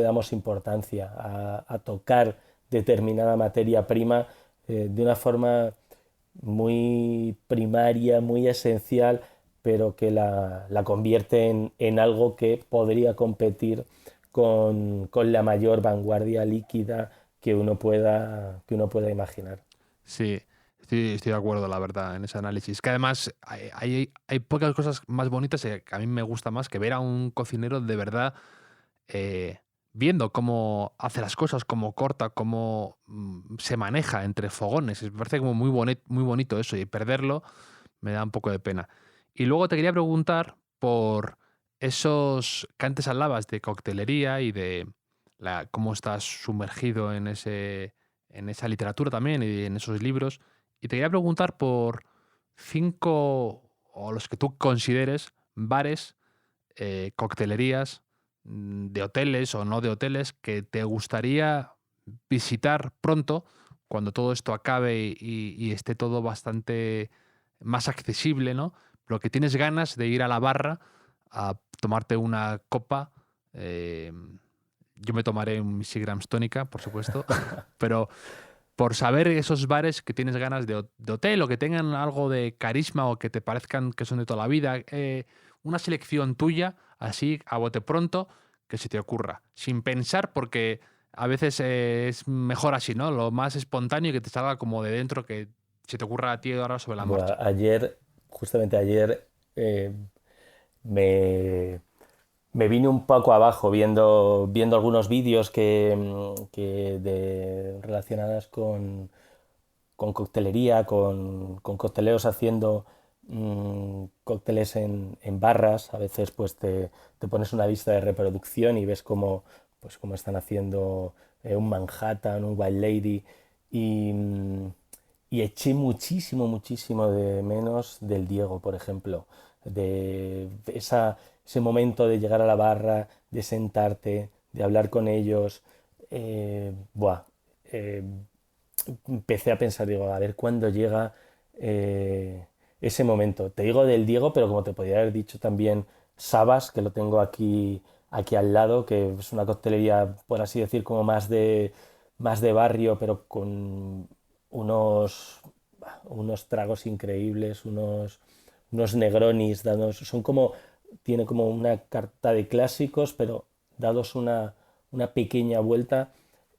damos importancia a tocar determinada materia prima de una forma muy primaria, muy esencial, pero que la convierte en algo que podría competir con la mayor vanguardia líquida que uno pueda imaginar. Sí, estoy de acuerdo, la verdad, en ese análisis. Que además hay pocas cosas más bonitas que a mí me gusta más que ver a un cocinero de verdad eh, viendo cómo hace las cosas, cómo corta, cómo se maneja entre fogones. Me parece como muy bonito eso y perderlo me da un poco de pena. Y luego te quería preguntar por esos que antes hablabas de coctelería y de cómo estás sumergido en esa literatura también y en esos libros. Y te quería preguntar por 5 o los que tú consideres bares, coctelerías de hoteles o no de hoteles que te gustaría visitar pronto cuando todo esto acabe y esté todo bastante más accesible, ¿no? Pero que tienes ganas de ir a la barra a tomarte una copa. Yo me tomaré un Seagrams tónica, por supuesto, pero por saber esos bares que tienes ganas de hotel o que tengan algo de carisma o que te parezcan que son de toda la vida, una selección tuya, así, a bote pronto, que se te ocurra, sin pensar porque a veces es mejor así, ¿no? Lo más espontáneo y que te salga como de dentro, que se te ocurra a ti ahora sobre la Buah, marcha. justamente ayer, me, me vine un poco abajo viendo algunos vídeos relacionadas con coctelería, con cocteleros haciendo cócteles en barras. A veces pues te pones una vista de reproducción y ves cómo están haciendo un Manhattan, un Wild Lady y, y eché muchísimo, muchísimo de menos del Diego, por ejemplo, ese momento de llegar a la barra, de sentarte, de hablar con ellos. Buah, eh, empecé a pensar, digo, a ver cuándo llega ese momento. Te digo del Diego, pero como te podría haber dicho también Sabas, que lo tengo aquí al lado, que es una coctelería, por así decir, como más de barrio, pero con unos, unos tragos increíbles, unos Negronis dados, tiene como una carta de clásicos, pero dados una pequeña vuelta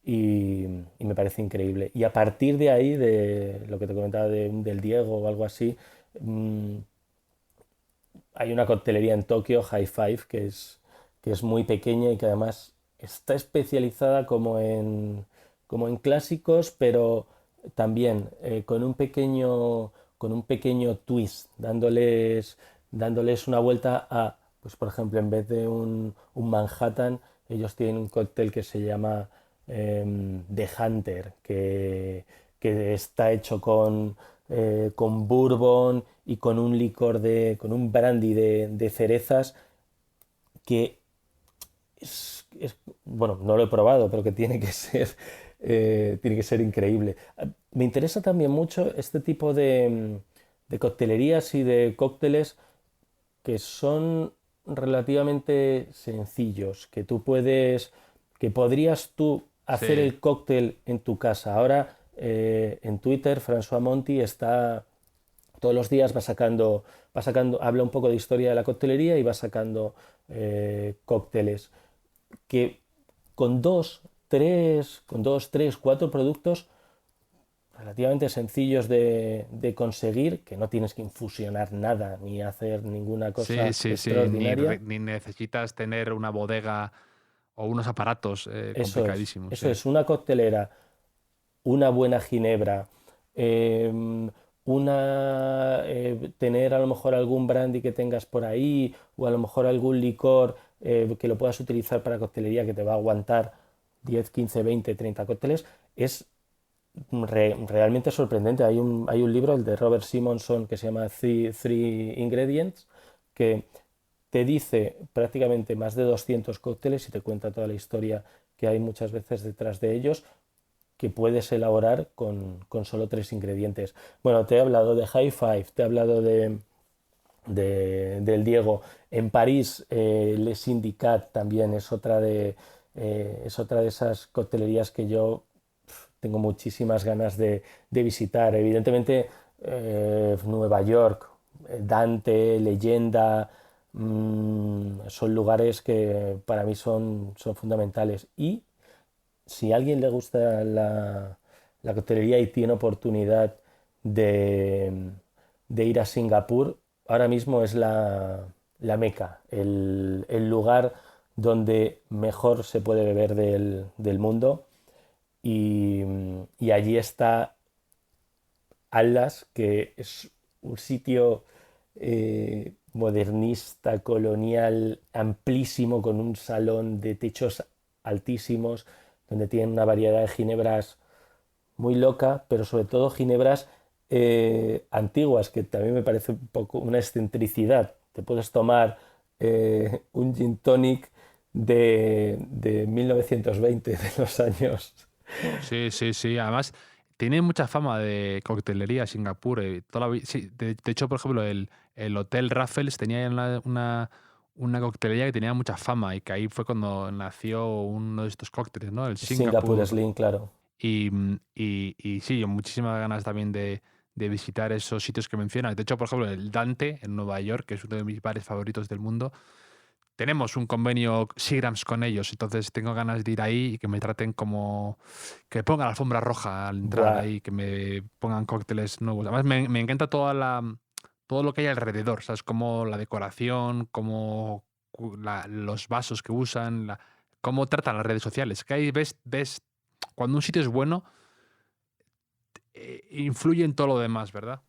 y me parece increíble. Y a partir de ahí, de lo que te comentaba del Diego o algo así, mm, hay una coctelería en Tokio, High Five, que es muy pequeña y que además está especializada como en clásicos, pero también con un pequeño twist, dándoles una vuelta a, pues por ejemplo, en vez de un Manhattan, ellos tienen un cóctel que se llama The Hunter, que está hecho con bourbon y con un con un brandy de cerezas que bueno, no lo he probado, pero que tiene que ser increíble. Me interesa también mucho este tipo de coctelerías y de cócteles que son relativamente sencillos, que podrías tú hacer Sí, el cóctel en tu casa. Ahora en Twitter, François Monti está todos los días habla un poco de historia de la coctelería y va sacando cócteles que con dos, tres, cuatro productos relativamente sencillos de conseguir, que no tienes que infusionar nada ni hacer ninguna sí, cosa sí, sí. extraordinaria. Ni necesitas tener una bodega o unos aparatos complicadísimos, Eso sí. es una coctelera, una buena ginebra, eh, tener a lo mejor algún brandy que tengas por ahí o a lo mejor algún licor que lo puedas utilizar para coctelería que te va a aguantar 10 15 20 30 cócteles, es realmente sorprendente. Hay un libro, el de Robert Simonson, que se llama Three Ingredients, que te dice prácticamente más de 200 cócteles y te cuenta toda la historia que hay muchas veces detrás de ellos que puedes elaborar con solo tres ingredientes. Bueno, te he hablado de High Five, te he hablado del Diego. En París, Les Syndicat también es otra de esas coctelerías que yo tengo muchísimas ganas de visitar. Evidentemente, Nueva York, Dante, Leyenda, son lugares que para mí son fundamentales. Y si a alguien le gusta la coctelería y tiene oportunidad de, de ir a Singapur, ahora mismo es la Meca, el lugar donde mejor se puede beber del mundo. Y, y allí está Atlas, que es un sitio modernista, colonial, amplísimo, con un salón de techos altísimos, donde tienen una variedad de ginebras muy loca, pero sobre todo ginebras antiguas, que también me parece un poco una excentricidad. Te puedes tomar un gin tonic de 1920, de los años. Sí, sí, sí. Además, tiene mucha fama de coctelería Singapur. Sí, de hecho, por ejemplo, el Hotel Raffles tenía una coctelería que tenía mucha fama y que ahí fue cuando nació uno de estos cócteles, ¿no? El Singapur Singapur. Sling, claro. Y sí, yo muchísimas ganas también de visitar esos sitios que mencionas. De hecho, por ejemplo, el Dante en Nueva York, que es uno de mis bares favoritos del mundo, tenemos un convenio Seagrams con ellos, entonces tengo ganas de ir ahí y que me traten como que me pongan la alfombra roja al entrar Buah, ahí, que me pongan cócteles nuevos. Además, me encanta todo lo que hay alrededor, ¿sabes? Como la decoración, como los vasos que usan, cómo tratan las redes sociales. Que ahí ves, cuando un sitio es bueno, influye en todo lo demás, ¿verdad?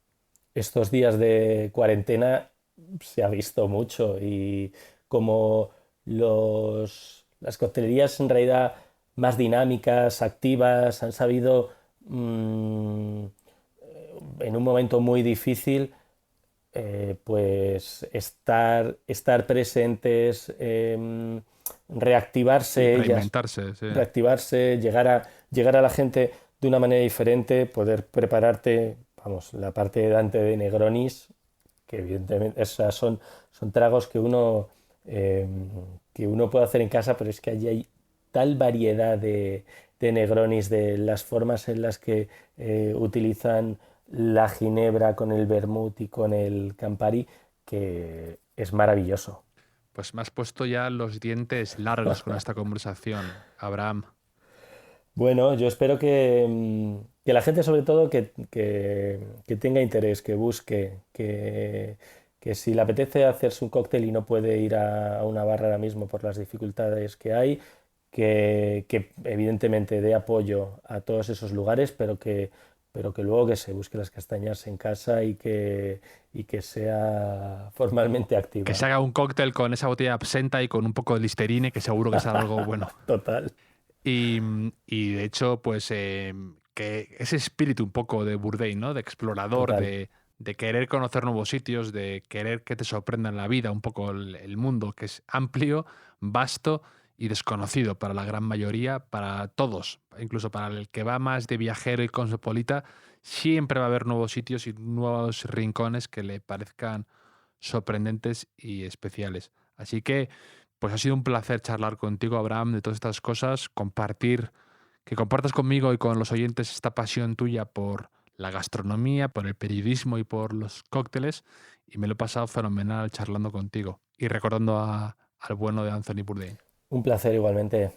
estos días de cuarentena se ha visto mucho y como las coctelerías en realidad más dinámicas, activas, han sabido mm, en un momento muy difícil pues estar presentes, Sí, reactivarse, reinventarse, sí. reactivarse, llegar a la gente de una manera diferente, poder prepararte, vamos, la parte de Dante de Negronis. que evidentemente, o sea, son tragos que uno puede hacer en casa, pero es que allí hay tal variedad de Negronis, de las formas en las que utilizan la ginebra con el vermut y con el Campari, que es maravilloso. Pues me has puesto ya los dientes largos con esta conversación, Abraham. Bueno, yo espero que la gente sobre todo que tenga interés, que busque, que si le apetece hacerse un cóctel y no puede ir a una barra ahora mismo por las dificultades que hay, que evidentemente dé apoyo a todos esos lugares, pero que luego que se busque las castañas en casa y que sea formalmente Que activa. se haga un cóctel con esa botella de absenta y con un poco de Listerine, que seguro que sale algo bueno. Total. Y de hecho, pues que ese espíritu un poco de Bourdain, ¿no? De explorador, Total. de querer conocer nuevos sitios, de querer que te sorprenda en la vida, un poco el mundo, que es amplio, vasto y desconocido para la gran mayoría, para todos, incluso para el que va más de viajero y cosmopolita, siempre va a haber nuevos sitios y nuevos rincones que le parezcan sorprendentes y especiales. Así que, pues ha sido un placer charlar contigo, Abraham, de todas estas cosas, que compartas conmigo y con los oyentes esta pasión tuya por la gastronomía, por el periodismo y por los cócteles, y me lo he pasado fenomenal charlando contigo y recordando al bueno de Anthony Bourdain. Un placer igualmente.